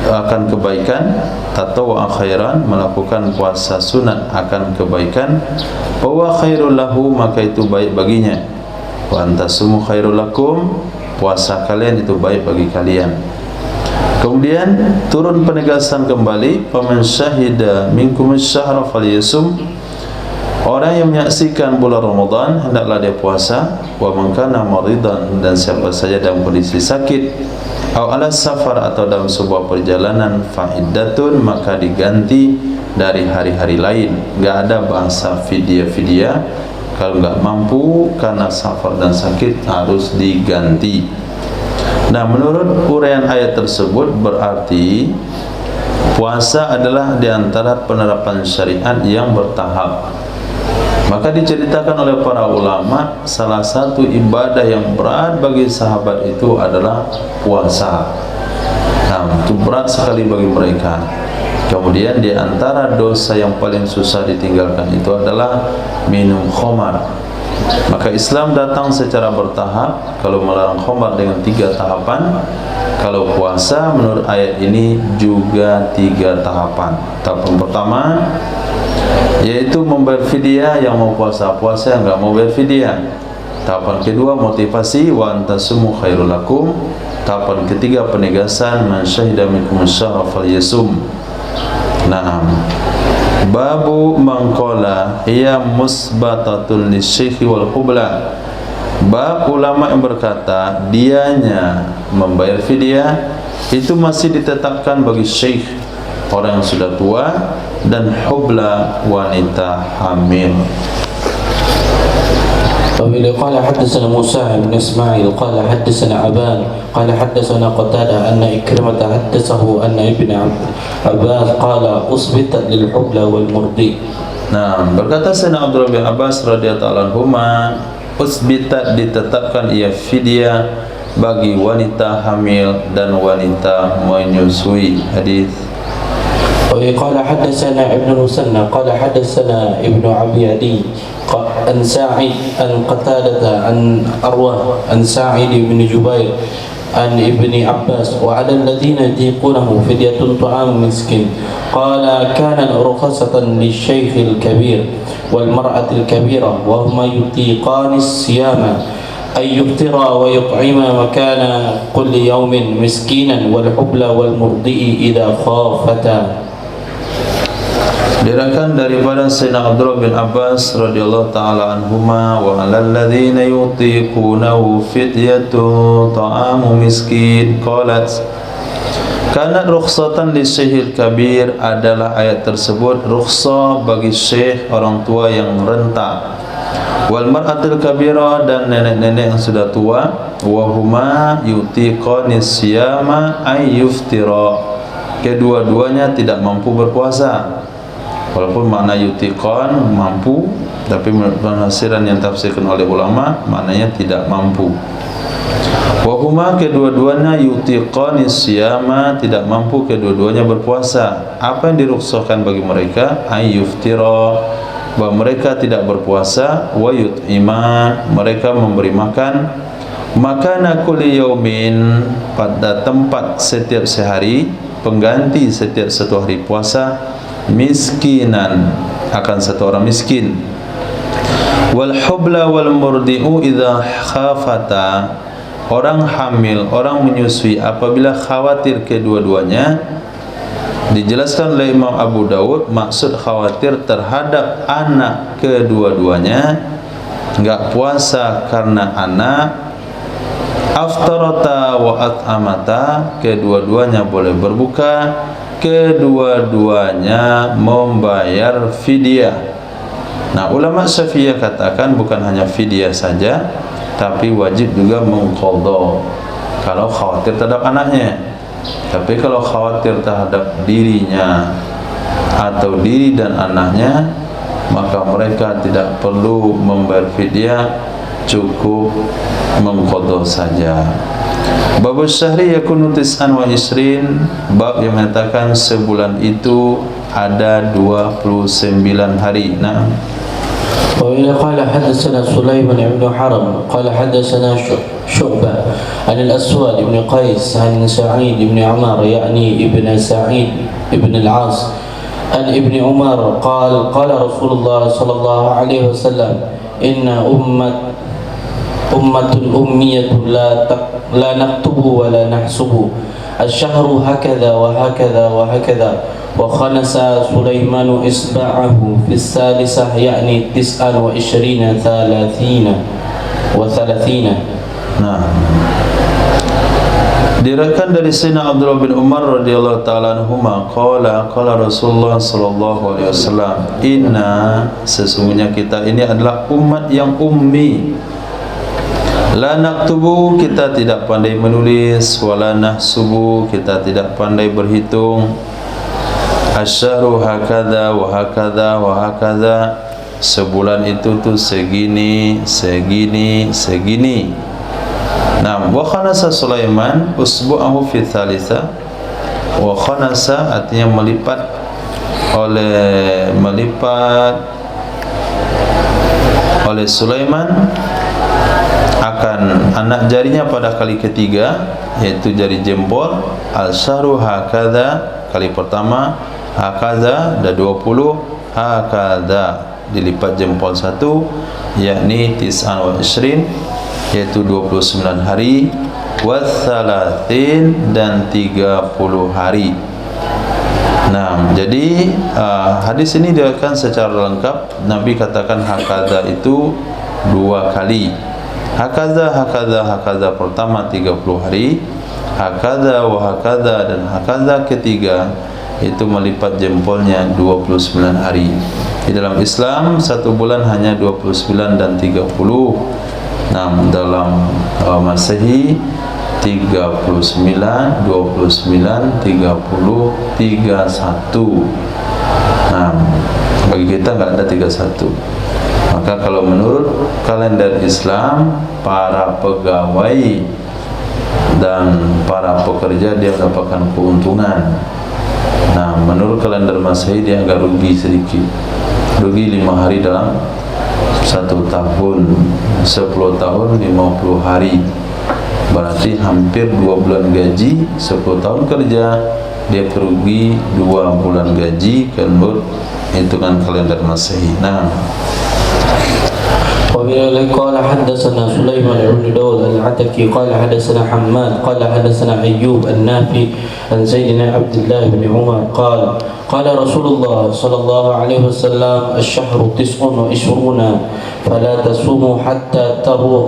akan kebaikan, tatawwa khairan, melakukan puasa sunat akan kebaikan, bahwa khairul lahu, maka itu baik baginya, wa antasumu khairul lakum, puasa kalian itu baik bagi kalian. Kemudian turun penegasan kembali, faman syahida minkum asy-syahra falyasum, orang yang menyaksikan bulan Ramadan hendaklah dia puasa. Wa man kana maridan, dan siapa saja dalam kondisi sakit, atau ala safar, atau dalam sebuah perjalanan, fa iddatun, maka diganti dari hari-hari lain. Enggak ada bahasa fidyah. Kalau enggak mampu karena safar dan sakit harus diganti. Nah, menurut uraian ayat tersebut berarti puasa adalah di antara penerapan syariat yang bertahap. Maka diceritakan oleh para ulama, salah satu ibadah yang berat bagi sahabat itu adalah puasa. Nah, itu berat sekali bagi mereka. Kemudian di antara dosa yang paling susah ditinggalkan itu adalah minum khamar. Maka Islam datang secara bertahap. Kalau melarang khamar dengan 3 tahapan, kalau puasa menurut ayat ini juga 3 tahapan. Tahapan pertama yaitu membayar fidyah, yang mau puasa, yang enggak mau bayar fidyah. Tahapan kedua motivasi, wa antasumu khairul lakum. Tahapan ketiga penegasan, man syahida minkum asy-syahra falyasum. Naam. Babu mangkola hiya musbatatun lisyekhi wal hubla. Bab ulama yang berkata dianya membayar fidyah itu masih ditetapkan bagi syekh, orang yang sudah tua, dan hubla, wanita hamil. وبه قال حدثنا موسى بن اسماعيل قال حدثنا عبان قال حدثنا قتادة أن إكرمة حدثه أن ابن عباس قال أثبتت للحبلى والمرضي. Nah, berkata Sayyidina Abdullah bin Abbas radhiyallahu anhuma, usbitat, ditetapkan ia fidyah bagi wanita hamil dan wanita menyusui. Hadis. قال حدثنا ابن المثنى قال حدثنا ابن أبي عدي عن سعيد عن قتادة عن أروى عن سعيد بن جبير عن ابن عباس وعلى الذين يطيقونه فدية طعام مسكين قال كان رخصة للشيخ الكبير والمرأة الكبيرة وهما يطيقان الصيام أن يفطرا ويطعما مكان كل يوم مسكينا والحبلى والمرضئ إذا خافتا. Diriwayatkan daripada Sayyidina Abdullah bin Abbas radhiyallahu taala anhuma, wa 'alal ladzina yutiqunahu fidyatu ta'amu miskin. Kanat rukhsatan li syekhil kabir, adalah ayat tersebut rukhsah bagi syekh orang tua yang renta, wal mar'atul kabira, dan nenek-nenek yang sudah tua, wa huma yutiqanis siyama ay yuftira, kedua-duanya tidak mampu berpuasa. Walaupun makna yutiqan mampu, tapi menurut penafsiran yang tafsirkan oleh ulama maknanya tidak mampu. Wahuma, kedua-duanya yutiqanis siyama, tidak mampu kedua-duanya berpuasa. Apa yang dirukhsahkan bagi mereka? Ayyuftira, bahwa mereka tidak berpuasa. Wa yut'ima, mereka memberi makan. Makana kulli yaumin, pada tempat setiap sehari, pengganti setiap satu hari puasa, miskinan, akan satu orang miskin. Wal hubla wal murdi'u idza khafata, orang hamil, orang menyusui apabila khawatir kedua-duanya. Dijelaskan oleh Imam Abu Dawud, maksud khawatir terhadap anak kedua-duanya, enggak puasa karena anak. Aftarata wa at'amata, kedua-duanya boleh berbuka, kedua-duanya membayar fidyah. Nah, ulama Syafi'iyah katakan bukan hanya fidyah saja, tapi wajib juga mengqadha kalau khawatir terhadap anaknya. Tapi kalau khawatir terhadap dirinya atau diri dan anaknya, maka mereka tidak perlu membayar fidyah, cukup mengqadha saja. Bab syahri yakunu 29, bab yang menyatakan sebulan itu ada 29 hari. Nah, وإذا قال حدثنا سليمان بن حرب قال حدثنا شعبة عن الأسود بن قيس عن سعيد بن عمر يعني ابن سعيد بن العاص عن ابن عمر قال قال رسول الله صلى الله عليه وسلم إن أمة أمية لا نكتب ولا نحسب الشهر هكذا وهكذا وهكذا وخنس سليمان إصبعه في الثالثة يعني 29 30. Nah, diriwayatkan dari Sayyidina Abdullah bin Umar radhiyallahu taala anhuma qala Rasulullah sallallahu alaihi wasallam, inna, sesungguhnya kita ini adalah umat yang ummi, la naktubu, kita tidak pandai menulis, wala nahsubu, kita tidak pandai berhitung. Asyahru hakadha wa hakadha wa hakadha, sebulan itu tuh segini, segini, segini. Nah, wa khanasa Sulaiman usbu'ahu fi thalitha. Wa khanasa artinya melipat oleh Sulaiman akan anak jarinya pada kali ketiga, yaitu jari jempol. Al-syahru hakadha, kali pertama, hakadha ada 20, hakadha dilipat jempol satu, yakni 29, yaitu 29 hari, wathalatin, dan 30 hari. Nah, jadi hadis ini diriwayatkan secara lengkap. Nabi katakan hakadha itu 2 kali. Hakadha pertama 30 hari, hakadha wa hakadha, dan hakadha ketiga itu melipat jempolnya 29 hari. Di dalam Islam satu bulan hanya 29 dan 30. Nah, dalam Masehi 39, 29, 30, 31. Nah, bagi kita enggak ada 31. Maka kalau menurut kalender Islam, para pegawai dan para pekerja dia mendapatkan keuntungan. Nah, menurut kalender Masehi dia agak rugi sedikit. Rugi 5 hari dalam 1 tahun. 10 tahun 50 hari. Berarti hampir 2 bulan gaji. 10 tahun kerja dia kerugi 2 bulan gaji menurut hitungan kalender Masehi. Nah, وبه قال حدثنا سليمان بن داود العتكي قال حدثنا حماد قال حدثنا أيوب النافي عن سيدنا عبد الله بن عمر قال قال رسول الله صلى الله عليه وسلم الشهر 29 فلا تصوموا حتى تروا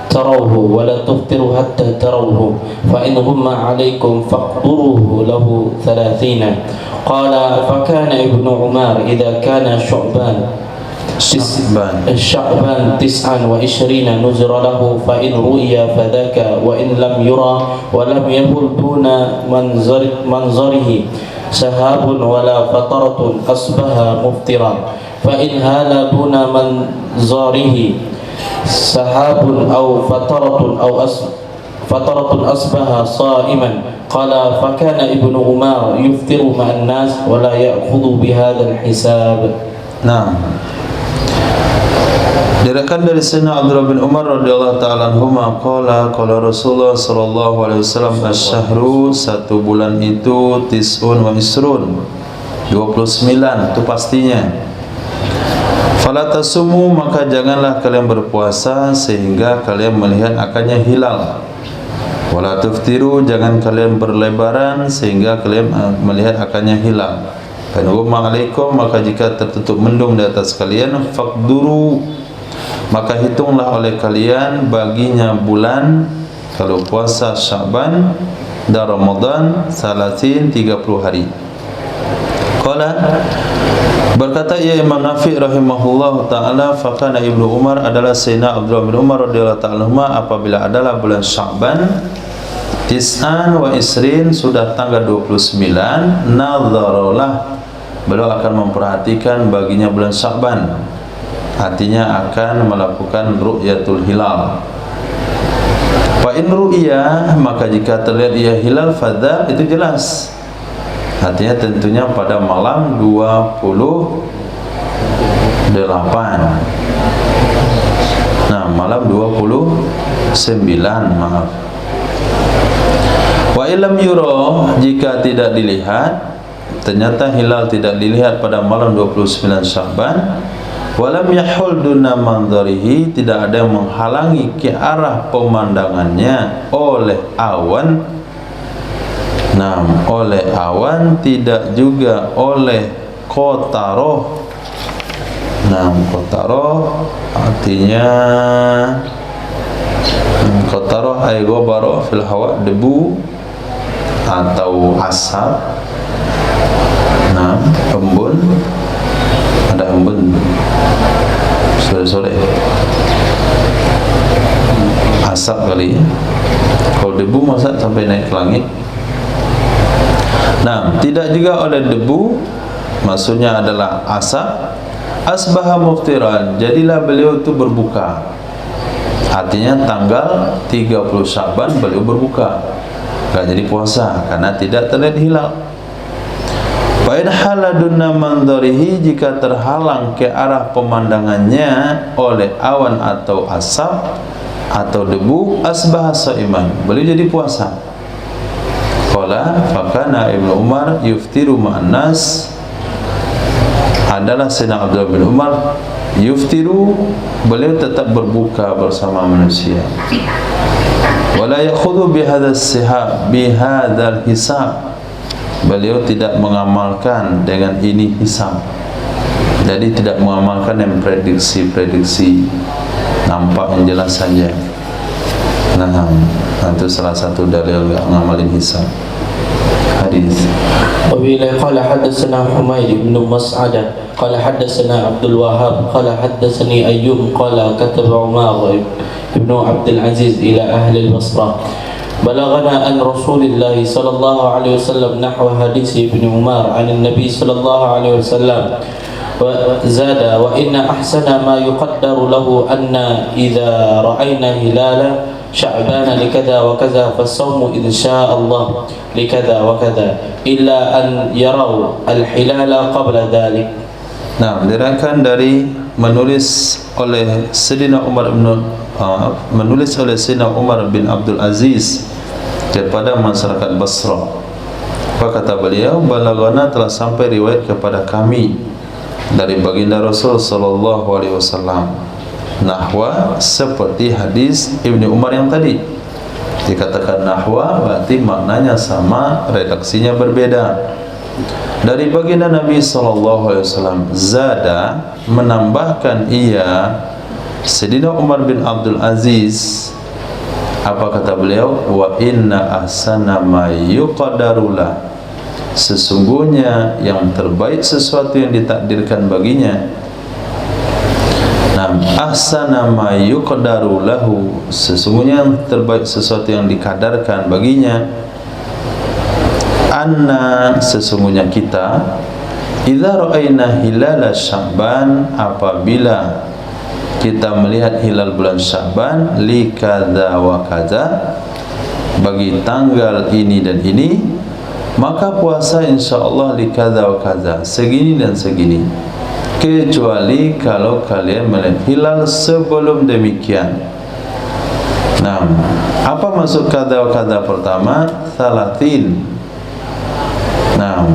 تروه ولا تفطروا حتى تروه فإن غم عليكم فاقدروه له 30. قال فكان ابن عمر إذا كان شعبان 29 نذر له فإن رؤي فذاك وإن لم يرى ولم يبل دون منظره سهاب ولا فطرة أصبح مفطرا فإن هال دون منظره سحاب أو فطرة أصبح صائما. قال فكان ابن عمر يفطر مع الناس ولا يأخذ بهذا الحساب. Nah, diriwayatkan dari Sayyidina Abdullah bin Umar radhiyallahu taala anhuma qala Rasulullah sallallahu alaihi wasallam asy-syahru, satu bulan itu tis'un wa isrun, 29 itu pastinya. Fala tasumu, maka janganlah kalian berpuasa sehingga kalian melihat akannya hilal. Wala tuftiru, jangan kalian berlebaran sehingga kalian melihat akannya hilal. Kanwa alaikum, maka jika tertutup mendung di atas kalian, faqduru, maka hitunglah oleh kalian baginya bulan, kalau puasa Sya'ban dan Ramadan 30 hari. Qala, berkata ia Imam Nafi rahimahullah ta'ala, fakana Ibnu Umar, adalah Sayyidina Abdullah bin Umar radhiyallahu ta'ala apabila adalah bulan Sya'ban tis'an wa isrin, sudah tanggal 29, nadharalah, beliau akan memperhatikan baginya bulan Sya'ban, artinya akan melakukan ru'yatul hilal. Fa in ru'ya, maka jika terlihat ia hilal, fadha, itu jelas, artinya tentunya pada malam 28. Nah, malam 29, maaf. Wa ilam yura, jika tidak dilihat, ternyata hilal tidak dilihat pada malam 29 Sya'ban, walam yahul duna manzarihi, tidak ada yang menghalangi ke arah pemandangannya oleh awan. Nah, oleh awan, tidak juga oleh qataroh. Nah, qataroh artinya qataroh ay ghabara fil hawa, debu atau asap. Nah, embun, ada embun sore-sore, asap kali ya. Kalau debu masa sampai naik ke langit. Nah, tidak juga oleh debu, maksudnya adalah asap. Asbaha muftiran, jadilah beliau itu berbuka, artinya tanggal 30 Sya'ban beliau berbuka, gak jadi puasa karena tidak terlihat hilal. Fa in haladunna mandharihi, jika terhalang ke arah pemandangannya oleh awan atau asap atau debu, asbaha shaiman, beliau jadi puasa. Qala fakana Ibnu Umar yuftiru ma'an nas, adalah Sayyidina Abdullah bin Umar yuftiru, beliau tetap berbuka bersama manusia. Wala yakhudhu bihadzal hisab, beliau tidak mengamalkan dengan ini hisab, jadi tidak mengamalkan yang prediksi-prediksi, nampak yang jelas saja. Nah, itu salah satu dalil ngamalin hisab. Hadis. Wabillahi qala haddatsana Humayd bin Mas'adah qala haddatsana Abdul Wahhab qala haddatsani Ayyub qala kataba Umar ibn Abdul Aziz ila ahli al-Basrah balaghana an Rasulillah sallallahu alaihi wasallam nahwa hadis Ibn Umar an Nabi sallallahu alaihi wasallam wa zada wa inna ahsana ma yuqaddaru lahu anna idza ra'ayna hilala Sya'ban likadha wa kadha fasawmu in sya'allah likadha wa kadha illa an yaraw al-hilala qabla dhalik. Nah, diriwayatkan dari menulis oleh Sayyidina Umar bin Abdul Aziz kepada masyarakat Basrah. Apa kata beliau? Balaghana, telah sampai riwayat kepada kami dari baginda Rasul sallallahu alaihi wasallam, nahwa, seperti hadis Ibnu Umar yang tadi. Dikatakan nahwa berarti maknanya sama, redaksinya berbeda. Dari baginda Nabi sallallahu alaihi wasallam, zada, menambahkan ia Sayyidina Umar bin Abdul Aziz Apa kata beliau? Wa inna ahsana ma yuqadarulah, sesungguhnya yang terbaik sesuatu yang ditakdirkan baginya. Nah, ahsana ma yuqdaru lahu, sesungguhnya yang terbaik sesuatu yang dikadarkan baginya. Anna, sesungguhnya kita, idza ra'ayna hilala Sya'ban, apabila kita melihat hilal bulan Sya'ban, li kadza wa kadza, bagi tanggal ini dan ini, maka puasa insyaallah li kadza wa kadza, segini dan segini, kecuali kalau kalian melihat hilal sebelum demikian. Nah, apa maksud kadza wa kadza? Pertama, salatin. Nah,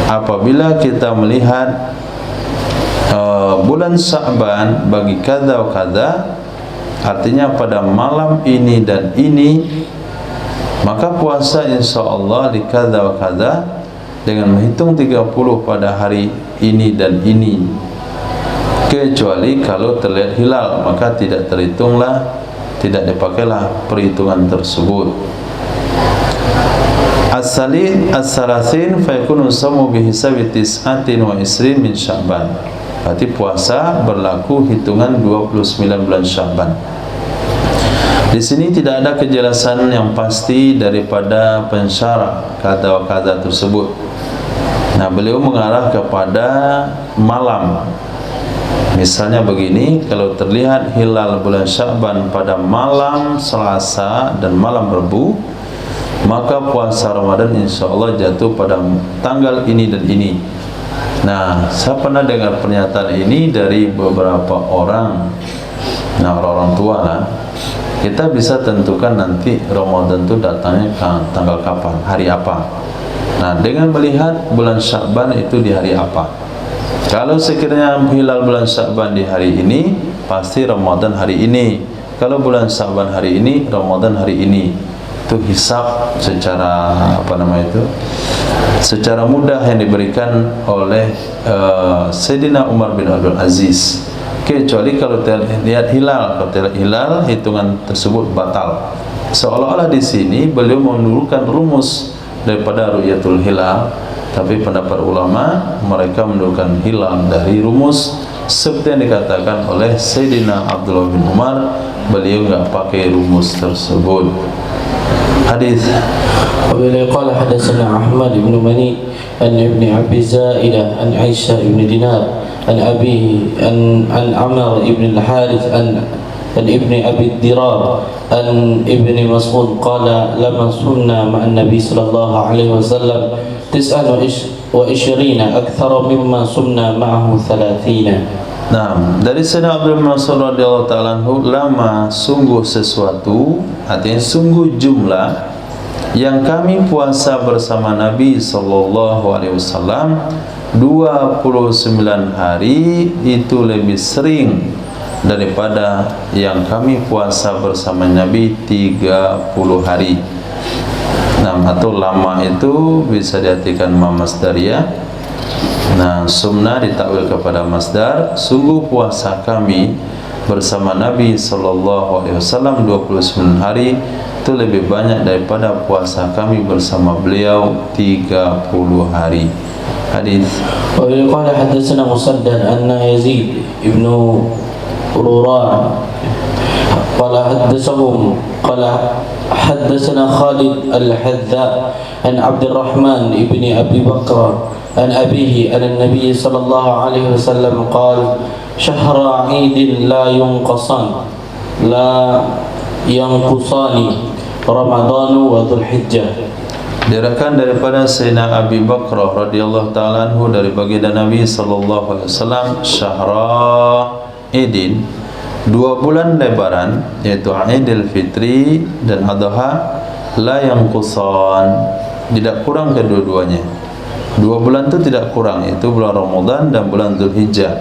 apabila kita melihat bulan Sya'ban bagi kadza wa kadza, artinya pada malam ini dan ini, maka puasa insyaallah di kadza wa kadza dengan menghitung 30 pada hari ini dan ini, kecuali kalau terlihat hilal, maka tidak terhitunglah, tidak dipakailah perhitungan tersebut. As-salasin fa yakunu samu bi hisabi 29 min Sya'ban. Berarti puasa berlaku hitungan 29 bulan Sya'ban. Di sini tidak ada kejelasan yang pasti daripada pensyarah kata wa kata tersebut. Nah, beliau mengarah kepada malam. Misalnya begini, kalau terlihat hilal bulan Sya'ban pada malam Selasa dan malam Rabu, maka puasa Ramadan insyaallah jatuh pada tanggal ini dan ini. Nah, saya pernah dengar pernyataan ini dari beberapa orang. Nah, orang tua lah. Kita bisa tentukan nanti Ramadan itu datangnya tanggal kapan, hari apa. Nah, dengan melihat bulan Sya'ban itu di hari apa. Kalau sekiranya hilal bulan Sya'ban di hari ini, pasti Ramadan hari ini. Kalau bulan Sya'ban hari ini, Ramadan hari ini. Itu hisab secara secara mudah yang diberikan oleh Sayyidina Umar bin Abdul Aziz. Kecuali kalau lihat hilal, kalau terlihat hilal, hitungan tersebut batal. Seolah-olah di sini beliau menurunkan rumus daripada ru'yatul hilal, tapi pendapat ulama mereka menurunkan hilal dari rumus seperti yang dikatakan oleh Sayyidina Abdullah bin Umar. Beliau enggak pakai rumus tersebut. Hadis. Wabillahi qala hadatsana Ahmad ibn Mani an ibn Abi Zaidah an Aisyah ibn Dinar an Abi an Amr ibn al-Harith an ibn Abi Dirar an ibn Mas'ud qala lama sunna ma'an Nabi sallallahu alaihi wasallam 29 akthar mimma sunna ma'ahu 30. Nah, dari Sayyidina Abdul Mas'ud radhiyallahu ta'ala anhu, lama sungguh sesuatu, artinya sungguh jumlah yang kami puasa bersama Nabi sallallahu alaihi wasallam 29 hari itu lebih sering daripada yang kami puasa bersama Nabi 30 hari. Nah, atau lama itu bisa diartikan masdariyah. Nah, sumna ditakwil kepada masdar. Sungguh puasa kami bersama Nabi sallallahu alaihi wasallam 29 hari itu lebih banyak daripada puasa kami bersama beliau 30 hari. Hadis. Wa qala hadatsana Musaddad anna Yazid ibn Rura qala hadatsana Khalid al-Hadza an Abdurrahman ibn Abi Bakr an abihi an Nabi sallallahu alaihi wasallam qala syahra 'idin la yanqusani Ramadan wa Dzulhijjah. Diriwayatkan daripada Sayyidina Abi Bakrah radhiyallahu ta'ala anhu dari baginda Nabi sallallahu alaihi wasallam, syahra idin, 2 bulan lebaran yaitu Idul Fitri dan Adha, la yanqusan, tidak kurang kedua-duanya. 2 bulan itu tidak kurang, itu bulan Ramadan dan bulan Dzulhijjah.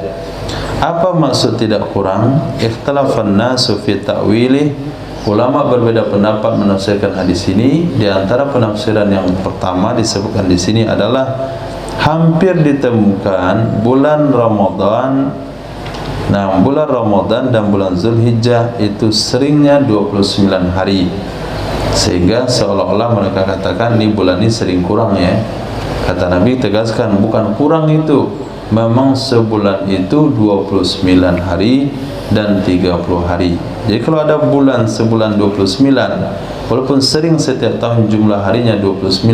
Apa maksud tidak kurang? Ikhtilafan nasu fi ta'wilih. Ulama berbeda pendapat menafsirkan hadis ini. Di antara penafsiran yang pertama disebutkan di sini adalah hampir ditemukan bulan Ramadan. Nah, bulan Ramadan dan bulan Dzulhijjah itu seringnya 29 hari. sehingga seolah-olah mereka katakan ini bulan ini sering kurang ya. Kata Nabi tegaskan, bukan kurang itu, memang sebulan itu 29 hari dan 30 hari. Jadi kalau ada bulan sebulan 29, walaupun sering setiap tahun jumlah harinya 29,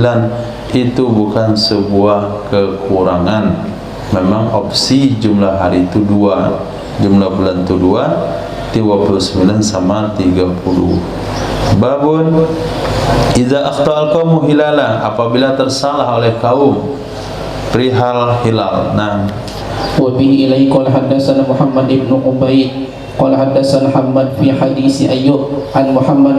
itu bukan sebuah kekurangan. Memang opsi jumlah hari itu 2, jumlah bulan itu 2, 29 sama 30. Babun idza akhta'al qaumu hilala, apabila tersalah oleh kaum perihal hilal. Nah, wa bihi ilaihi qala haddatsana Muhammad ibn Ubaid qala haddatsana Muhammad fi hadisi Ayyub an Muhammad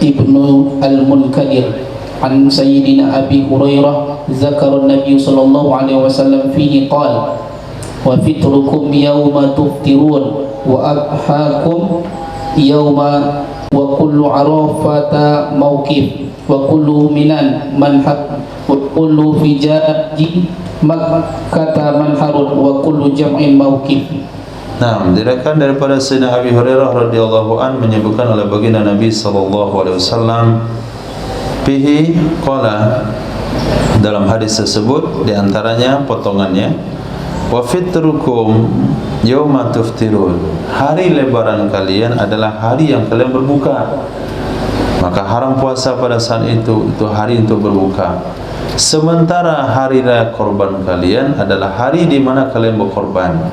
ibn al-Munkadir an Sayyidina Abi Hurairah zakara an-nabiy sallallahu alaihi wasallam fihi qala wa fitrukum yawma tuftirun wa adhakum yawma wa kullu arafata mawqif wa kullu minan manhaq wa kullu fijaji makkata manharun wa kullu jam'in mawqif. nah, diriwayatkan daripada Sayyidina Abi Hurairah radhiyallahu an menyebutkan oleh baginda Nabi sallallahu alaihi wasallam fihi qala, dalam hadis tersebut diantaranya potongannya, wa fitrukum yauma tuftirun, hari lebaran kalian adalah hari yang kalian berbuka, maka haram puasa pada saat itu hari untuk berbuka. Sementara hari raya korban kalian adalah hari di mana kalian berkorban.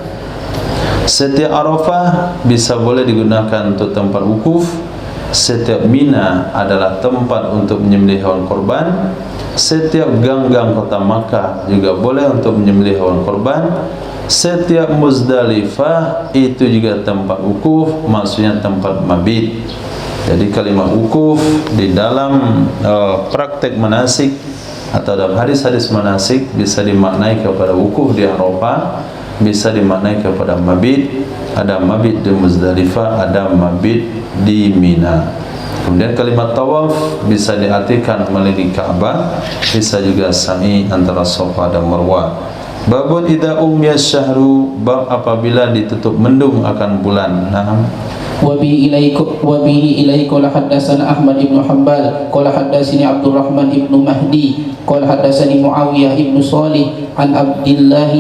Setiap Arafah bisa boleh digunakan untuk tempat wukuf. Setiap Mina adalah tempat untuk menyembelih hewan korban. Setiap gang-gang kota Makkah juga boleh untuk menyembelih hewan korban. Setiap Muzdalifah itu juga tempat wukuf, maksudnya tempat mabit. Jadi kalimat wukuf di dalam praktek manasik atau dalam hadis-hadis manasik bisa dimaknai kepada wukuf di Arafah, bisa dimaknai kepada mabit. Ada mabit di Muzdalifah, ada mabit di Mina. Kemudian kalimat tawaf bisa diartikan melilit Ka'bah, bisa juga sa'i antara Safa dan Marwah. Babun idza ummiya syahru, bab apabila ditutup mendung akan bulan. Naam. Wa bihi ilaihi qala haddatsana Ahmad ibn Hanbal qala haddatsani Abdurrahman ibn Mahdi qala haddatsani Muawiyah ibn Shalih an Abdullah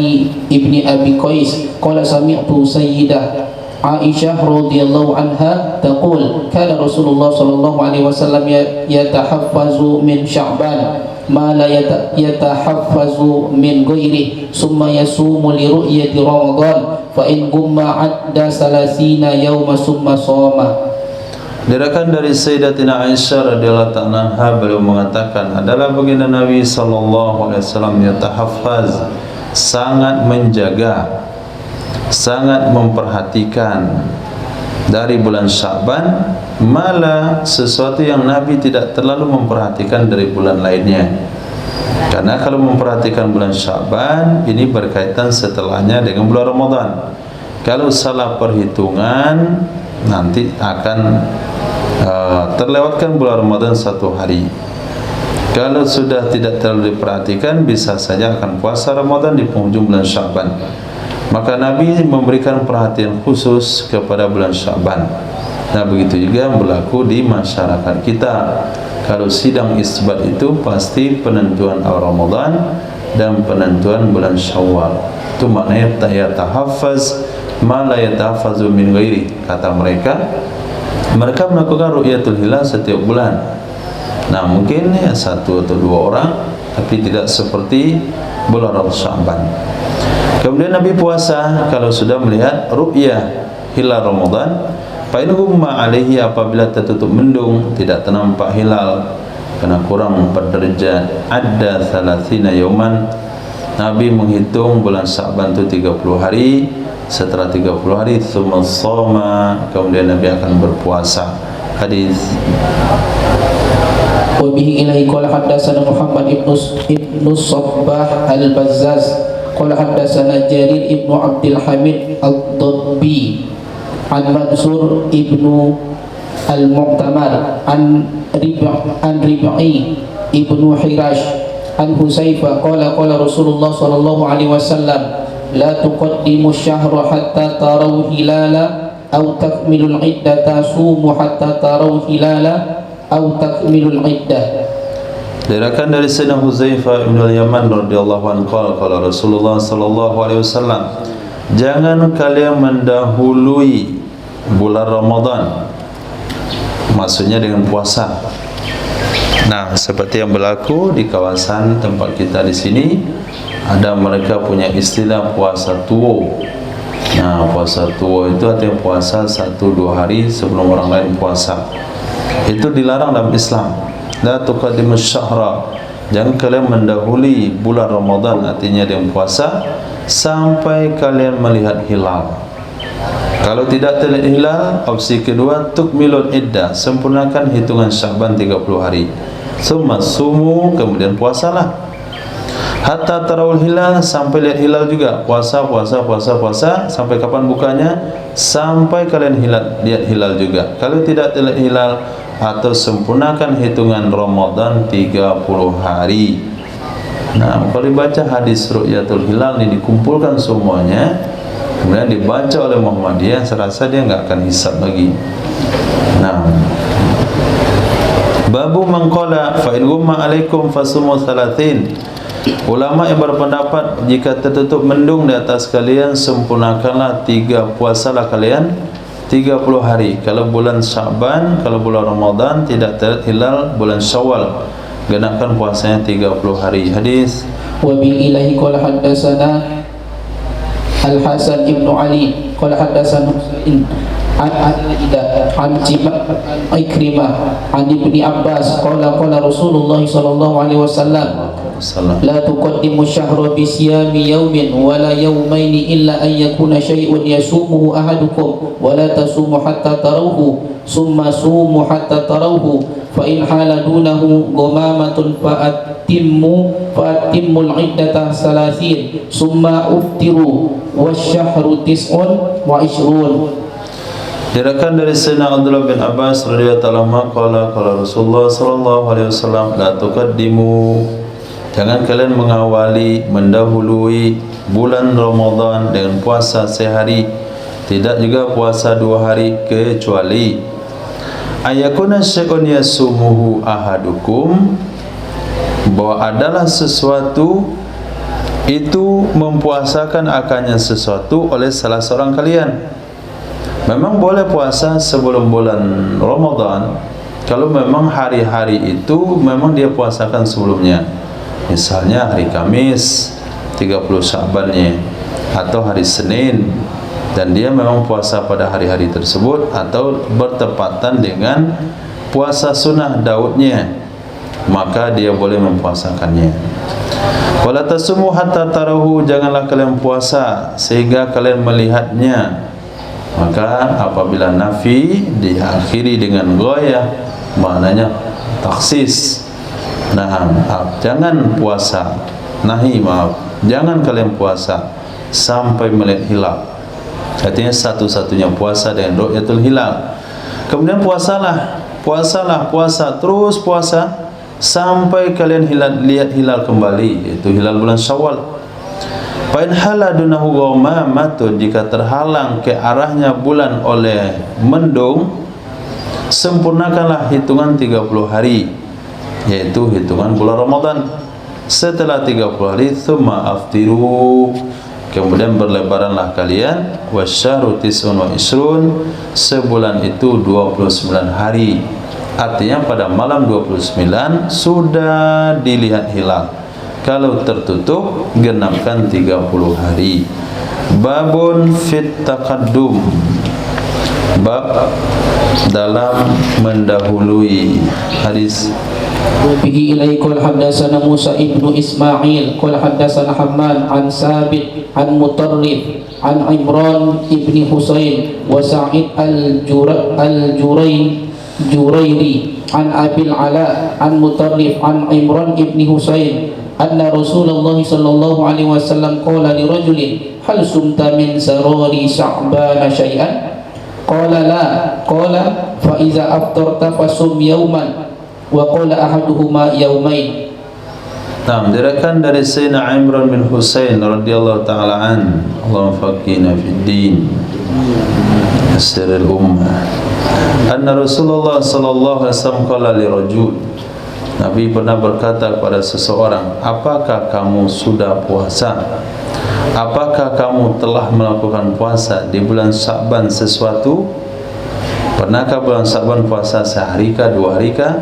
ibn Abi Qais qala sami'tu Sayyidah Aisyah radhiyallahu anha taqul kana Rasulullah sallallahu alaihi wasallam yatahaffazu min Sya'ban ma la yatahaffazu min ghairi summa yasumu li ru'yati Ramadan fa in gumma adda salasina yawma summa shoma. Diriwayatkan dari Sayyidatina Aisyah radhiyallahu anha, beliau mengatakan adalah baginda Nabi sallallahu alaihi wasallam yatahaffaz, sangat menjaga, sangat memperhatikan dari bulan Sya'ban, malah sesuatu yang Nabi tidak terlalu memperhatikan dari bulan lainnya. Karena kalau memperhatikan bulan Sya'ban ini berkaitan setelahnya dengan bulan Ramadan. Kalau salah perhitungan nanti akan terlewatkan bulan Ramadan satu hari. Kalau sudah tidak terlalu diperhatikan, bisa saja akan puasa Ramadan di penghujung bulan Sya'ban. Maka Nabi memberikan perhatian khusus kepada bulan Sya'ban. Nah, begitu juga berlaku di masyarakat kita. Kalau sidang isbat itu pasti penentuan awal Ramadan dan penentuan bulan Syawal. Itu maknanya yatahaffaz ma la yatahaffazu min ghairi. Kata mereka melakukan ru'yatul hilal setiap bulan. Nah, mungkin ya 1 atau 2 orang, tapi tidak seperti bulan Sya'ban. Kemudian Nabi puasa kalau sudah melihat ru'yah hilal Ramadan. Fa in humma alaihi, apabila tertutup mendung, tidak ternampak hilal karena kurang 4 derajat, ada 30 yauman, Nabi menghitung bulan Sya'ban itu 30 hari. Setelah 30 hari tsumma shoma, kemudian Nabi akan berpuasa. Hadis. Wa bihi ilaihi qala haddatsana Muhammad ibn Sabbah al-Bazzaz qala haddatsana Jarir ibn Abdul Hamid ad-Dabbi an Mansur ibnu al-Mu'tamar an Rib'i ibnu Hirash an Husayfa qala Rasulullah sallallahu alaihi wasallam la tuqaddimu syahra hatta taraw hilala aw takmilul iddata sumu hatta taraw hilala أو تكمل العدة. Diriwayatkan dari Sayyidina Huzaifah bin Al-Yaman radhiyallahu anhu qala Rasulullah sallallahu alaihi wasallam, jangan kalian mendahului bulan Ramadan, maksudnya dengan puasa. Nah, seperti yang berlaku di kawasan tempat kita di sini, ada mereka punya istilah puasa tuo. Nah, puasa tuo itu artinya puasa 1-2 hari sebelum orang lain puasa. Itu dilarang dalam Islam. La tuqaddimus syahra, jangan kalian mendahului bulan Ramadan, artinya dengan puasa sampai kalian melihat hilal. Kalau tidak terlihat hilal, opsi kedua tukmilul iddah, sempurnakan hitungan Sya'ban 30 hari. Summa sumu, kemudian puasalah. Hatta tarawul hilal, sampai lihat hilal juga. Puasa sampai kapan bukanya? Sampai kalian lihat hilal juga. Kalau tidak terlihat hilal, atau sempurnakan hitungan Ramadan 30 hari. Nah, kalau dibaca hadis ru'yatul hilal ini, dikumpulkan semuanya, kemudian dibaca oleh Muhammadiyah, serasa dia nggak akan hisab lagi. Nah, babu mangqala fa in gumma alaikum fasumu 30. Ulama yang berpendapat jika tertutup mendung di atas kalian, sempurnakanlah puasalah kalian 30 hari. Kalau bulan Sya'ban, kalau bulan Ramadan tidak terlihat hilal, bulan Syawal genapkan puasanya 30 hari. Hadis wa bi ilahi qala haddatsana Al-Hasan ibn Ali qala haddatsana an Ikrimah an Ibni Abbas qala Rasulullah sallallahu alaihi wasallam la tuqaddimu syahra bi siyami yawmin wala yawmaini illa an yakuna syai'un yasumuhu ahadukum wala tasumu hatta tarawhu summa sumu hatta tarawhu fa in hala dunahu ghamamatun fa'atimmul iddata 30 summa uftiru wasyahru 29. Diriwayatkan dari Sayyidina Abdullah bin Abbas radhiyallahu anhu qala Rasulullah sallallahu alaihi wasallam, la tuqaddimu, jangan kalian mendahului bulan Ramadan dengan puasa sehari, tidak juga puasa 2 hari, kecuali ayakuna syai'un yasumuhu ahadukum, bahwa adalah sesuatu itu mempuasakan akannya sesuatu oleh salah seorang kalian. Memang boleh puasa sebelum bulan Ramadan kalau memang hari-hari itu memang dia puasakan sebelumnya. Misalnya hari Kamis 30 Sya'bannya, atau hari Senin, dan dia memang puasa pada hari-hari tersebut, atau bertepatan dengan puasa sunnah Daudnya, maka dia boleh mempuasakannya. Wala tasumu hatta tarahu, janganlah kalian puasa sehingga kalian melihatnya. Maka apabila nafi diakhiri dengan ghayah, maknanya taksis. Nah, jangan puasa, jangan kalian puasa sampai melihat hilal. Artinya satu-satunya puasa dengan ru'yatul hilal. Kemudian puasa, terus puasa sampai kalian lihat hilal kembali, itu hilal bulan Syawal. Fa in hala dunahu ghamamatun, jika terhalang ke arahnya bulan oleh mendung, sempurnakanlah hitungan 30 hari, yaitu hitungan bulan Ramadan. Setelah 30 hari, thumma aftiru, kemudian berlebaranlah kalian, wasyahru 29, sebulan itu 29 hari. Artinya pada malam 29 sudah dilihat hilal. Kalau tertutup, genapkan 30 hari. Babun fit taqaddum, bab dalam mendahului. Hadis bihi ilaihi qala haddatsana Musa ibnu Ismail qala haddatsana Hamman an Sabit an Mutarrif an Imran ibni Husain wa Sa'id al-Jurayri an Abil Ala an Mutarrif an Imran ibni Husain anna Rasulullah sallallahu alaihi wasallam qala li rajulin hal sumta min sarari Sya'ban syai'an qala la qala fa iza aftarta fasum yawman wa qala ahaduhuma yawmain. Nah, diriwayatkan dari Sayyidina Imran bin Husain radhiyallahu ta'ala an, Allahumma faqihna fid din, asirul ummah. Anna Rasulullah sallallahu alaihi wasallam qala li rajul, Nabi pernah berkata kepada seseorang, apakah kamu sudah puasa? Apakah kamu telah melakukan puasa di bulan Sya'ban sesuatu? Pernahkah bulan Sya'ban puasa sehari kah, 2 hari kah?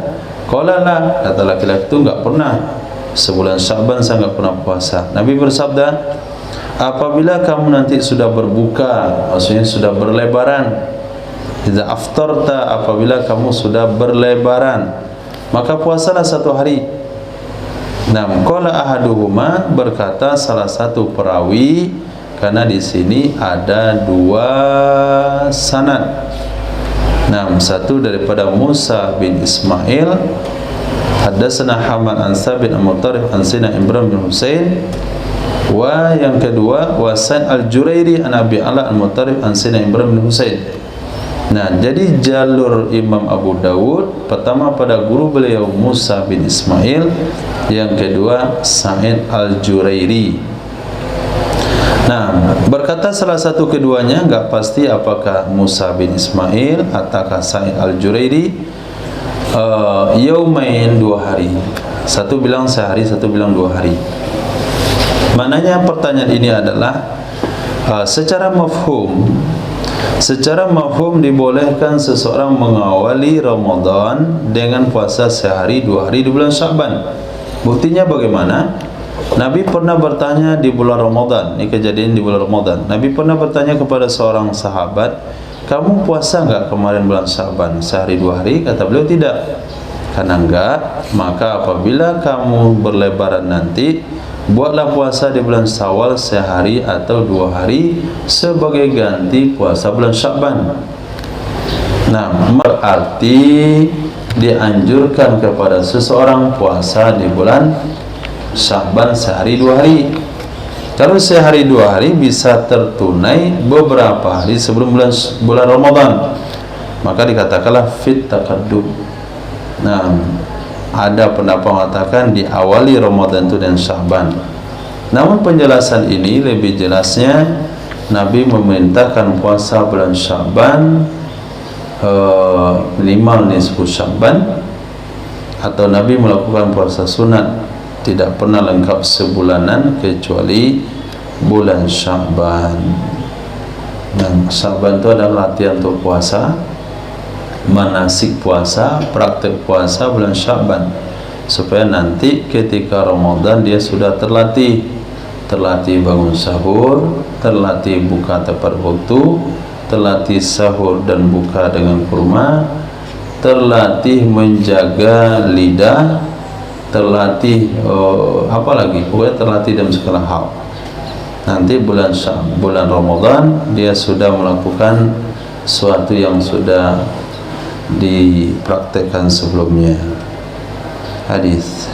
Qala la, kata laki-laki itu enggak pernah. Sebulan Sya'ban saya enggak pernah puasa. Nabi bersabda, apabila kamu nanti sudah berbuka, maksudnya sudah berlebaran, idza aftarta, apabila kamu sudah berlebaran, maka puasalah 1 hari. Nah, qala ahaduhuma, berkata salah satu perawi, karena di sini ada 2 sanad. Nah, satu daripada Musa bin Ismail, haddatsana Hamad an Sabit an Mutarrif an Sina Imran bin Husain, wa yang kedua Wasan al-Jurairi an Abi Ala al-Mutarrif an Sina Imran bin Husain. Nah, jadi jalur Imam Abu Dawud pertama pada guru beliau Musa bin Ismail, yang kedua Sa'id al-Jurairi. Nah, berkata salah satu keduanya, enggak pasti apakah Musa bin Ismail ataukah Sa'id al-Jurairi, yaumain 2 hari. Satu bilang sehari, satu bilang 2 hari. Maknanya pertanyaan ini adalah secara mafhum dibolehkan seseorang mengawali Ramadan dengan puasa sehari 2 hari di bulan Sya'ban. Buktinya bagaimana? Nabi pernah bertanya di bulan Ramadan, ini kejadian di bulan Ramadan. Nabi pernah bertanya kepada seorang sahabat, kamu puasa enggak kemarin bulan Sya'ban sehari 2 hari? Kata beliau tidak. Karena enggak, maka apabila kamu berlebaran nanti, buatlah puasa di bulan Syawal sehari atau 2 hari sebagai ganti puasa bulan Sya'ban. Nah, berarti dianjurkan kepada seseorang puasa di bulan Sya'ban sehari 2 hari. Kalau sehari 2 hari bisa tertunai beberapa hari sebelum bulan Ramadan, maka dikatakanlah fit taqaddum. Nah, ada pendapat mengatakan diawali Ramadan itu dan Sya'ban. Namun penjelasan ini lebih jelasnya Nabi memerintahkan puasa bulan Sya'ban 5 nisfu Sya'ban, atau Nabi melakukan puasa sunat tidak pernah lengkap sebulanan kecuali bulan Sya'ban. Dan Sya'ban itu adalah latihan untuk puasa, manasik puasa, praktek puasa bulan Sya'ban, supaya nanti ketika Ramadan dia sudah terlatih bangun sahur, terlatih buka tepat waktu, terlatih sahur dan buka dengan kurma, terlatih menjaga lidah, terlatih apa lagi, pokoknya terlatih dalam segala hal. Nanti bulan Ramadan dia sudah melakukan sesuatu yang sudah dipraktekkan sebelumnya. Hadis.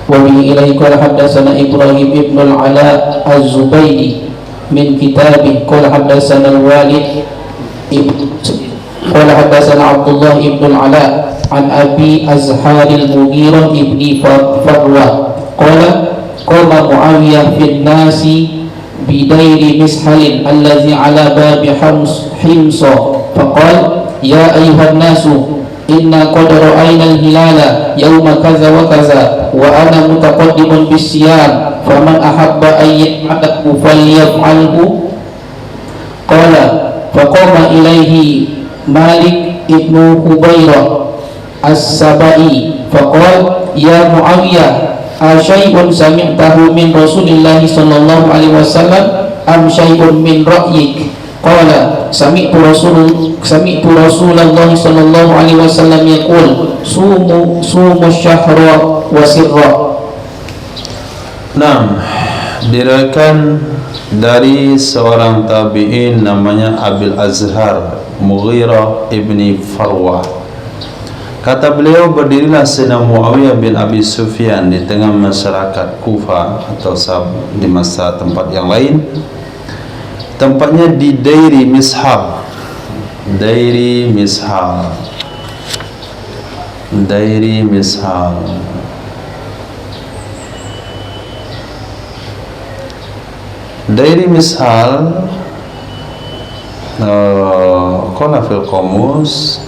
Wabihi ilaihi qala haddatsana Ibrahim ibn al-Ala az-Zubaydi min kitabih qala haddatsana al-Walid qala haddatsana Abdullah ibn al-Ala an Abi Azhar al-Mughirah ibn Farwa qala qala Muawiyah fil nasi bidairi mishalin allazi ala babi himsa faqala ya ayuhan nasu inna qad ra'ayna al-hilala yawma kaza wa kaza wa ana mutaqaddimun bis-siyam faman ahabba an yaf'alahu falyaf'alhu. Qala faqama ilaihi Malik ibn Hubairah as-Sabai faqala ya Muawiyah asyai'un sami'tahu min Rasulillah sallallahu alaihi wasallam am syai'un min ra'yik? Qala sami'tu Rasulullah sallallahu alaihi wasallam yaqul sumu syahra wa sirra. Nah, diriwayatkan dari seorang tabi'in namanya Abil Azhar Mughirah ibni Farwah. Kata beliau, berdirilah Sayyidina Muawiyah bin Abi Sufyan di tengah masyarakat Kufah atau di masa tempat yang lain. Tempatnya di Dairi Mishal. Dairi Mishal. Dairi Mishal. Dairi Mishal Qala fil qamus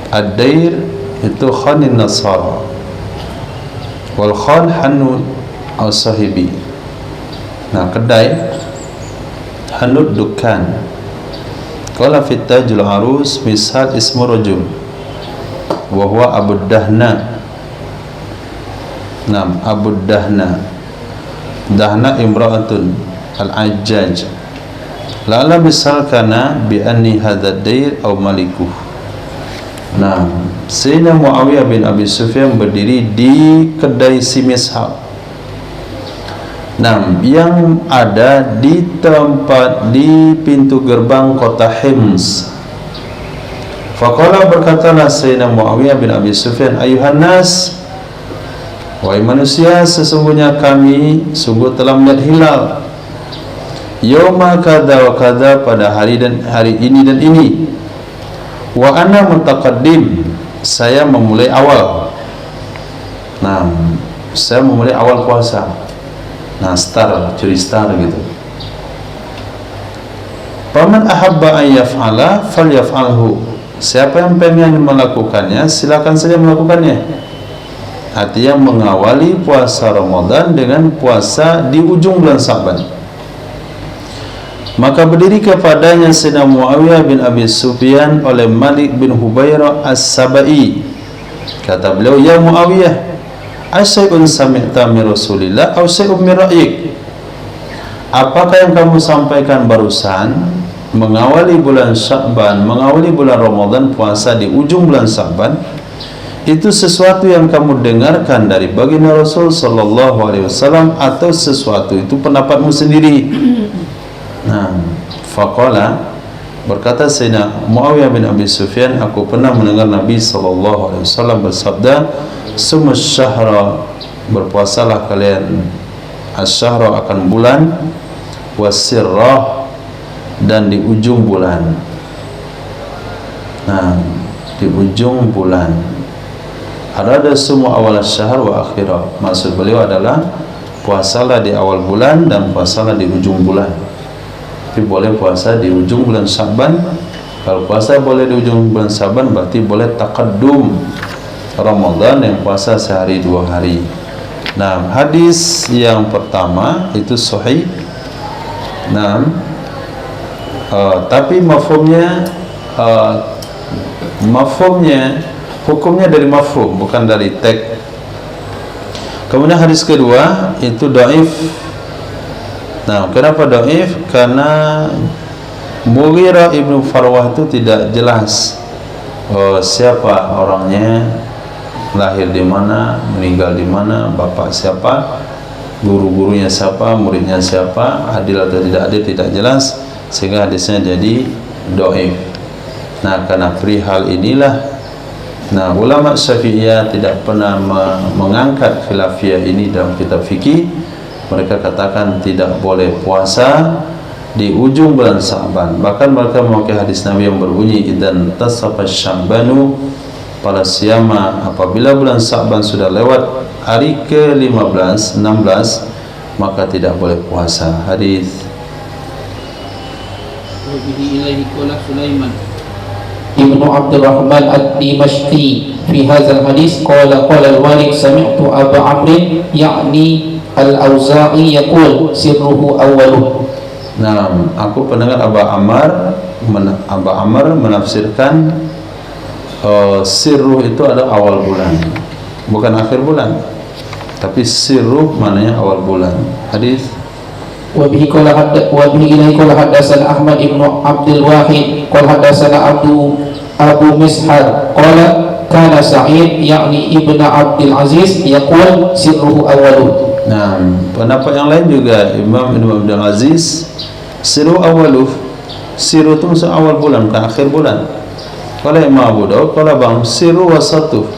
ad-dair itu khanin nasara wal khan hanud al sahibi. Nah, kedai hanud dukan. Qala fit tajul arus misal ismu rajul wa huwa Abu Dahna. Nam Abu Dahna. Dahna imra'atun al-ajjaj. La'ala misalkana bi anni hadha dair aw malikuh. Nah, Sayyidina Muawiyah bin Abi Sufyan berdiri di kedai si Mishab. Nah, yang ada di tempat di pintu gerbang kota Hims. Faqala, berkatalah Sayyidina Muawiyah bin Abi Sufyan, ayuhan nas, wahai manusia, sesungguhnya kami sungguh telah melihat hilal yauma kada wa kada, pada hari ini dan ini. Wa ana mutaqaddim, saya memulai awal. Nah, saya memulai awal puasa. Nah, curi star gitu. Faman ahabba an yaf'ala falyaf'alhu, siapa yang pengen melakukannya silakan saja melakukannya. Artinya mengawali puasa Ramadan dengan puasa di ujung bulan Sa'ban. Maka berdiri kepadanya Sayyidina Muawiyah bin Abi Sufyan oleh Malik bin Hubairah As-Sabai. Kata beliau, ya Muawiyah, asyai'un sami'ta min Rasulillah aw syai'un min ra'yik? Apakah yang kamu sampaikan barusan mengawali bulan Sya'ban, mengawali bulan Ramadan, puasa di ujung bulan Sya'ban, itu sesuatu yang kamu dengarkan dari baginda Rasul sallallahu alaihi wasallam atau sesuatu itu pendapatmu sendiri? Nah, faqala, berkata Sayyidina Muawiyah bin Abi Sufyan, aku pernah mendengar Nabi sallallahu alaihi wasallam bersabda, sumus syahra, berpuasalah kalian, asyahra akan bulan, wasirrah, dan di ujung bulan. Nah, di ujung bulan. Ada semua awal syahr wa akhirah. Maksud beliau adalah puasalah di awal bulan dan puasalah di ujung bulan. Tapi boleh puasa di ujung bulan Sya'ban. Kalau puasa boleh di ujung bulan Sya'ban, berarti boleh taqaddum Ramadan yang puasa sehari 2 hari. Nah, hadis yang pertama itu sahih. Nah, tapi mafhumnya hukumnya dari mafhum, bukan dari teks. Kemudian hadis kedua itu dhaif. Nah, kenapa dhaif? Karena Mughirah ibnu Farwah itu tidak jelas siapa orangnya, lahir di mana, meninggal di mana, bapak siapa, guru-gurunya siapa, muridnya siapa, adil atau tidak adil tidak jelas, sehingga hadisnya jadi dhaif. Nah, karena perihal inilah, nah, ulama Syafi'iyah tidak pernah mengangkat khilafiyah ini dalam kitab fikih. Mereka katakan tidak boleh puasa di ujung bulan Sa'ban. Bahkan mereka memakai hadis Nabi yang berbunyi, idan tasafa sya'banu pada siyama, apabila bulan Sa'ban sudah lewat hari ke-15, 16, maka tidak boleh puasa. Hadis Ibnu Abdul Rahman Ad-Dimashqi fi hadzal hadis qala al-Walid sami'tu Abu Amr yakni Al-Auza'i yaqul sirruhu awwaluh. Nah, aku pendengar Abu Amr menafsirkan sirruh itu adalah awal bulan, bukan akhir bulan, tapi sirruh maknanya awal bulan. Hadis wa bihi qala haddatsana Ahmad ibn Abdul Wahid qala haddatsana Abu Mishar qala kana Sa'id yakni ibnu Abdul Aziz yaqul sirruhu awwaluh. Nah, pendapat yang lain juga Imam Ibn Abdul Aziz, siru awaluh, siru itu maksud awal bulan, bukan akhir bulan. Kalau Imam Abu Daud, kalau bang siru wasatuh,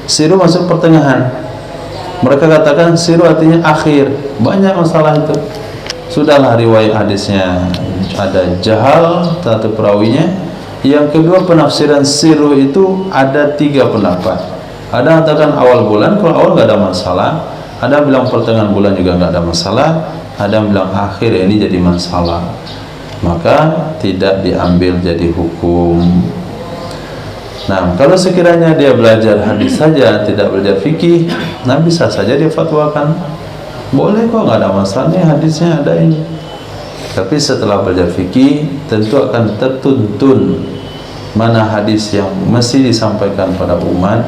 siru maksud pertengahan. Mereka katakan siru artinya akhir. Banyak masalah itu. Sudahlah, riwayat hadisnya ada jahal satu perawinya. Yang kedua, penafsiran siru itu ada 3 pendapat. Ada yang katakan awal bulan, kalau awal nggak ada masalah. Ada yang bilang pertengahan bulan juga nggak ada masalah. Ada yang bilang akhir, ini jadi masalah. maka tidak diambil jadi hukum. Nah, kalau sekiranya dia belajar hadis saja, tidak belajar fikih, nah bisa saja dia fatwakan, boleh kok, nggak ada masalah nih hadisnya ada ini. Tapi setelah belajar fikih, tentu akan tertuntun mana hadis yang mesti disampaikan pada umat,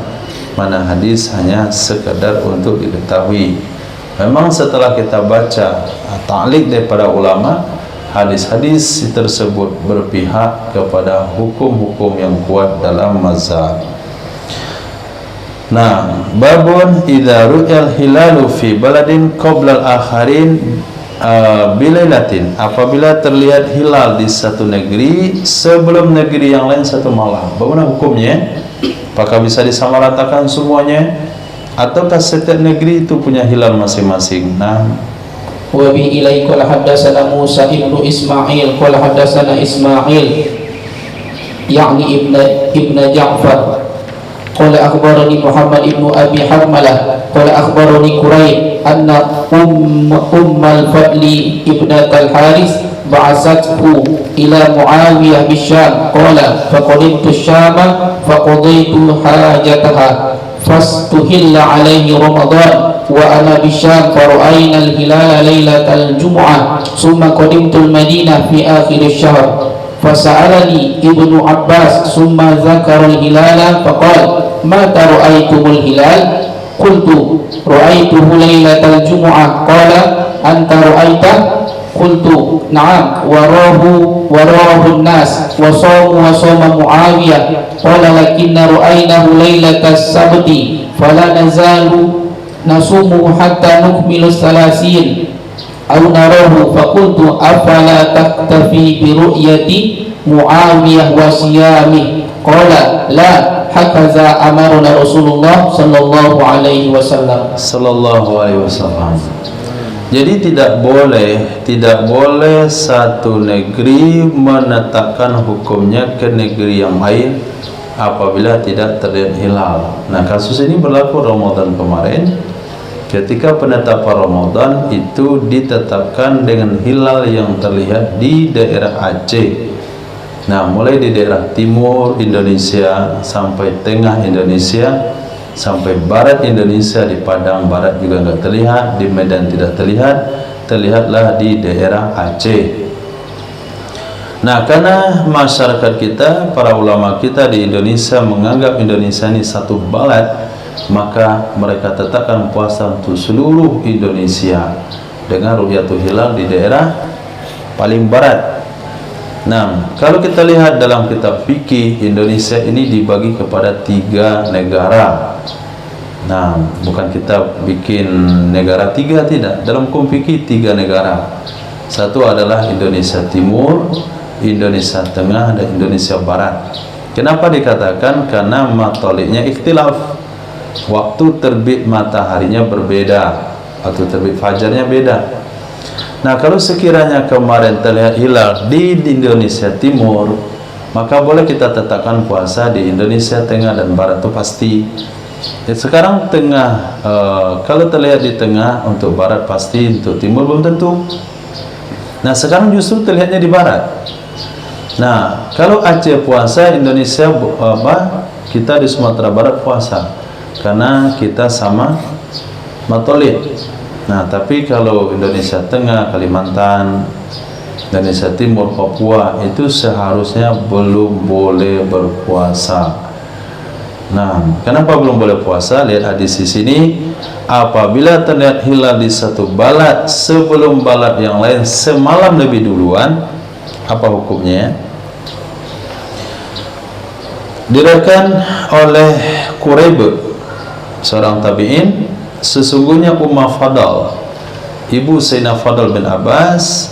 mana hadis hanya sekedar untuk diketahui. Memang setelah kita baca ta'liq daripada ulama, hadis-hadis tersebut berpihak kepada hukum-hukum yang kuat dalam mazhab. Nah, babun idza ru'yal hilalu fi baladin qabla al-akharin bilailatin, apabila terlihat hilal di satu negeri sebelum negeri yang lain satu malam. Bagaimana hukumnya? Apakah bisa disamaratakan semuanya ataukah setiap negeri itu punya hilal masing-masing? Nah, wa bi ilai qala haddatsana Musa ibnu Ismail qala haddatsana Ismail yakni ibn Ja'far qala akhbarani Muhammad ibnu Abi Harmalah qala akhbarani Quraib anna Ummal Fadli ibnat al-Haris ba'asathu ila Muawiyah bisyam qala faqadimtu syama faqadaitu hajataha fastuhilla alaihi Ramadan wa ana bisyam fara'ayna al-hilala lailatal jumu'ah summa qadimtu al-Madinah fi akhir asy-syahr fasa'alani Ibnu Abbas summa dzakara al-hilala faqala ma ra'aytumul hilal qultu ra'aytuhu lailatal jumu'ah qala anta ra'aitah qultu na'am warahu an-nas wa sama Muawiyah qala lakinna ra'aynahu lailatas sabti fala nazalu nasumu hatta nukmilu salasin aw narahu faqultu afala taktafi bi ru'yati Muawiyah wa siyami qala la hakaza amarna Rasulullah sallallahu alaihi wasallam. Jadi tidak boleh satu negeri menetapkan hukumnya ke negeri yang lain apabila tidak terlihat hilal. Nah, kasus ini berlaku Ramadan kemarin. Ketika penetapan Ramadan itu ditetapkan dengan hilal yang terlihat di daerah Aceh. Nah, mulai di daerah timur Indonesia sampai tengah Indonesia, sampai barat Indonesia, di Padang Barat juga enggak terlihat, di Medan tidak terlihat, terlihatlah di daerah Aceh. Nah, karena masyarakat kita, para ulama kita di Indonesia menganggap Indonesia ini satu balad, maka mereka tetapkan puasa untuk seluruh Indonesia dengan ru'yatul hilal di daerah paling barat. Nah, kalau kita lihat dalam kitab fikih, Indonesia ini dibagi kepada 3 negara. Nah, bukan kita bikin negara 3, tidak. Dalam hukum fikih 3 negara. Satu adalah Indonesia Timur, Indonesia Tengah, dan Indonesia Barat. Kenapa dikatakan? Karena matoliknya ikhtilaf. Waktu terbit mataharinya berbeda, waktu terbit fajarnya beda. Nah, kalau sekiranya kemarin terlihat hilal di Indonesia Timur, maka boleh kita tetapkan puasa di Indonesia Tengah dan Barat, itu pasti. Sekarang tengah, kalau terlihat di tengah untuk Barat pasti, untuk Timur belum tentu. Nah, sekarang justru terlihatnya di Barat. Nah, kalau Aceh puasa, Indonesia kita di Sumatera Barat puasa, karena kita sama matolik. Nah, tapi kalau Indonesia Tengah, Kalimantan, Indonesia Timur, Papua, itu seharusnya belum boleh berpuasa. Nah, kenapa belum boleh puasa? Lihat hadis di sini, apabila terlihat hilal di satu balad sebelum balad yang lain semalam lebih duluan, apa hukumnya? Diriwayatkan oleh Quraib, seorang tabi'in, sesungguhnya Ummah Fadal, ibu Sayyidina Fadal bin Abbas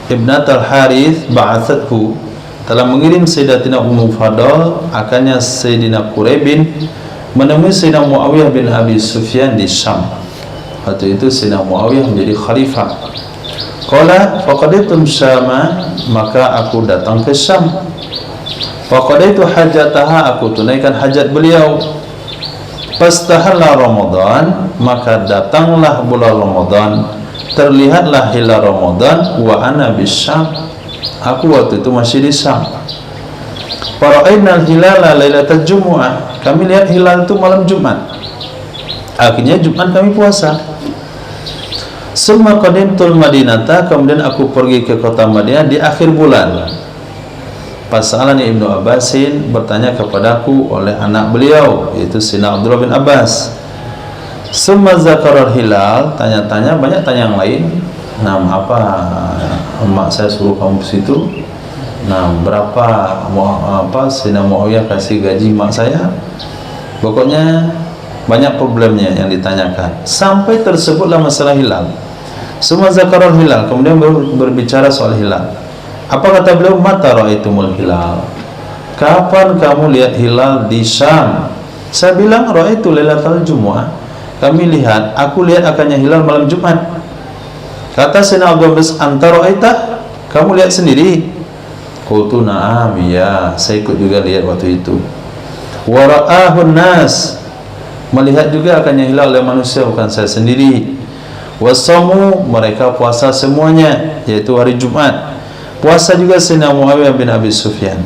ibnat al-Harith, ba'athathu, telah mengirim Sayyidatina Ummu Fadal, akannya Sayyidina Quraibin menemui Sayyidina Muawiyah bin Abi Sufyan di Syam. Waktu itu Sayyidina Muawiyah menjadi khalifah. Qala faqadaitum Syama, maka aku datang ke Syam. Faqadaitu hajataha, aku tunaikan hajat beliau. Pastahalla Ramadan, maka datanglah bulan Ramadan, terlihatlah hilal Ramadan, wa ana bisyam, Aku waktu itu masih di Syam. Fara'aina al-hilala lailatal jumu'ah. Kami lihat hilal itu malam Jumat. Akhirnya Jumat kami puasa. Summa qadimtul Madinata, kemudian aku pergi ke kota Madinah di akhir bulan. Pasalani Ibnu Abbasin, bertanya kepadaku oleh anak beliau, yaitu Sina Abdullah bin Abbas. Summa zakarar hilal, tanya-tanya, banyak tanya yang lain. Nah, apa emak saya suruh kamu ke situ? Nah, berapa Sina Muawiyah kasih gaji mak saya? Pokoknya banyak problemnya yang ditanyakan. Sampai tersebutlah masalah hilal. Semua zakarul hilal, kemudian berbicara soal hilal. Apa kata beliau? Mata ra'aitumul hilal. Kapan kamu lihat hilal di Syam? Saya bilang ra'aitu lailatal jumu'ah. Kami lihat, aku lihat akannya hilal malam Jumat. Kata Sayyidina Abdul Aziz, anta ra'aitah? Kamu lihat sendiri? Qultu na'am, ya, saya ikut juga lihat waktu itu. Wa ra'ahun nas, melihat juga akannya hilal oleh manusia, bukan saya sendiri. Wasamu, mereka puasa semuanya, yaitu hari Jumat. Puasa juga Sayyidina Muawiyah bin Abi Sufyan.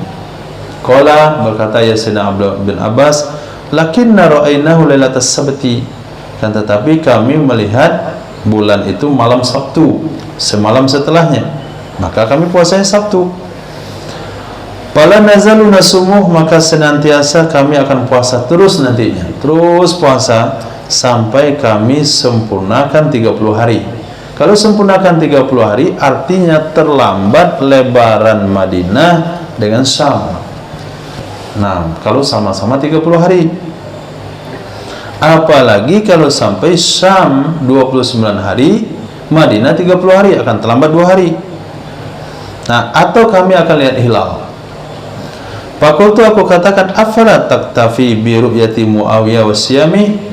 Qala, berkata ya Sayyidina Abdullah bin Abbas, lakinna ra'ainahu lailatas sabti, kan tetapi kami melihat bulan itu malam Sabtu, semalam setelahnya, maka kami puasanya Sabtu. Fala nazalu nasumuh, maka senantiasa kami akan puasa terus nantinya, terus puasa sampai kami sempurnakan 30 hari. Kalau sempurnakan 30 hari artinya terlambat lebaran Madinah dengan Syam. Nah, kalau sama-sama 30 hari. Apalagi kalau sampai Syam 29 hari, Madinah 30 hari, akan terlambat 2 hari. Nah, atau kami akan lihat hilal. Fakultu, aku katakan, afala taktafi bi ru'yati Muawiyah wa siyami?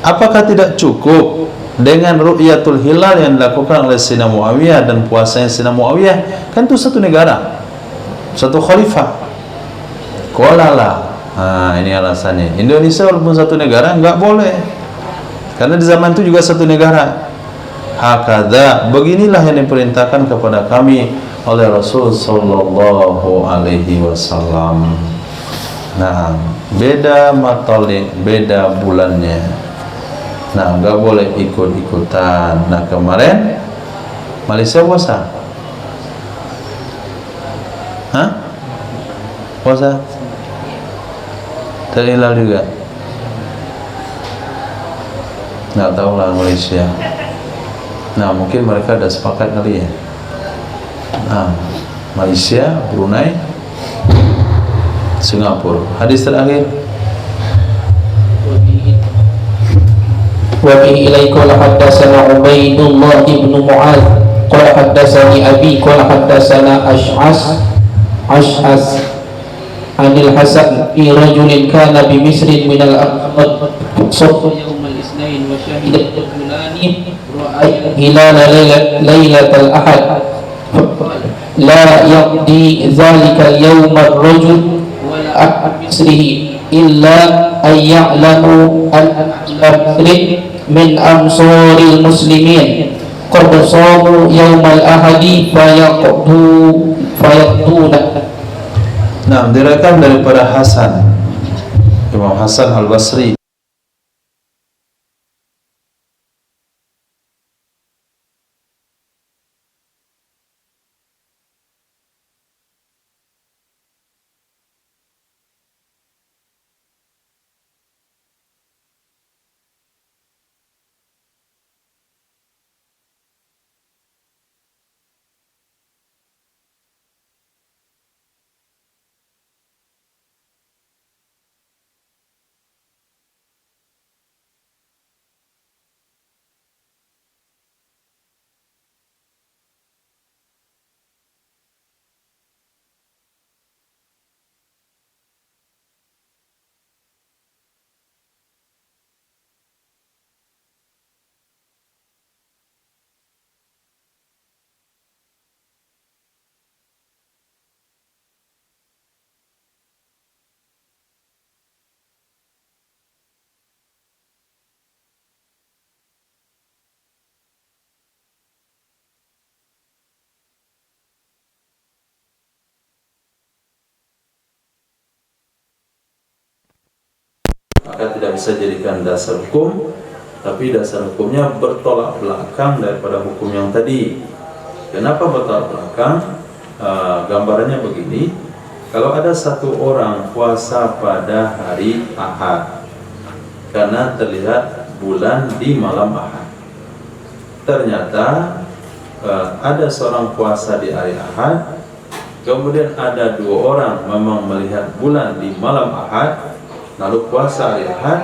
Apakah tidak cukup dengan ru'yatul hilal yang dilakukan oleh Sayyidina Muawiyah dan puasanya Sayyidina Muawiyah? Kan itu satu negara, satu khalifah. Qala, nah, ini alasannya. Indonesia walaupun satu negara enggak boleh, karena di zaman itu juga satu negara. Hakadha, beginilah yang diperintahkan kepada kami oleh Rasul sallallahu alaihi wasallam. Nah, beda matolik, beda bulannya. Nah, enggak boleh ikut-ikutan. Nah, kemarin Malaysia puasa. Hah? Puasa? Hilal juga. Nggak tahu lah Malaysia. Nah, mungkin mereka ada sepakat kali ya. Nah, Malaysia, Brunei, Singapura. Hadis terakhir. Wa bihi ilaihi qala haddatsana Ubaidullah ibnu Mu'adz qala haddatsani abi qala haddatsana Ash'as Anil Hasan fi rajulin kana bi Misrin min al-aqd sawfa yawm al-itsnain wa shahida al-fulani ra'a hilal lailatal ahad la yaqdi dhalika al-yawm ar-rajul wa la misrihi illa an ya'lamu al-amrin min amsaril muslimin qad samu yawm al-ahadi fayaqduna. Nah, direkam daripada Hasan, Imam Hasan Al-Basri. maka tidak bisa jadikan dasar hukum, tapi dasar hukumnya bertolak belakang daripada hukum yang tadi. Kenapa bertolak belakang? Gambarannya begini, kalau ada satu orang puasa pada hari Ahad karena terlihat bulan di malam Ahad, ternyata ada seorang puasa di hari Ahad, kemudian ada 2 orang memang melihat bulan di malam Ahad lalu puasa hari Ahad.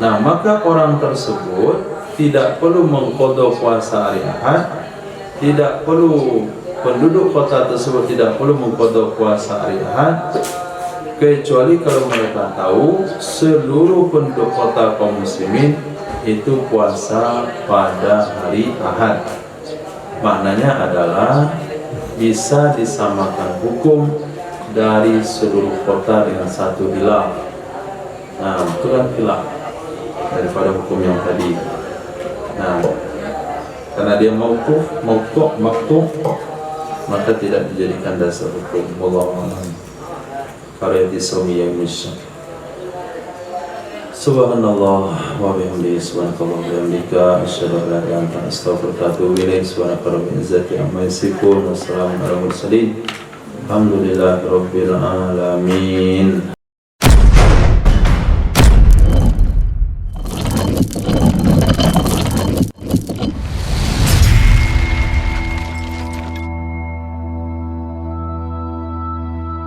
Nah, maka orang tersebut tidak perlu mengqadha puasa hari Ahad, tidak perlu, penduduk kota tersebut tidak perlu mengqadha puasa hari Ahad, kecuali kalau mereka tahu seluruh penduduk kota kaum muslimin itu puasa pada hari Ahad. Maknanya adalah bisa disamakan hukum dari seluruh kota dengan satu hilal. Nah, itu kan hilal daripada hukum yang tadi. Nah, karena dia maktub, maka tidak dijadikan dasar hukum. Wallahu a'lam. Qariyati sawmi yang misal. Subhanallah wa bihamdihi, subhanakallah wa bihamdika, asyhadu an la ilaha illa anta, astaghfiruka wa atubu ilaik. Subhanaka rabbil izzati amma yasifun, wassalamu ala mursalin, alhamdulillahi rabbil alamin.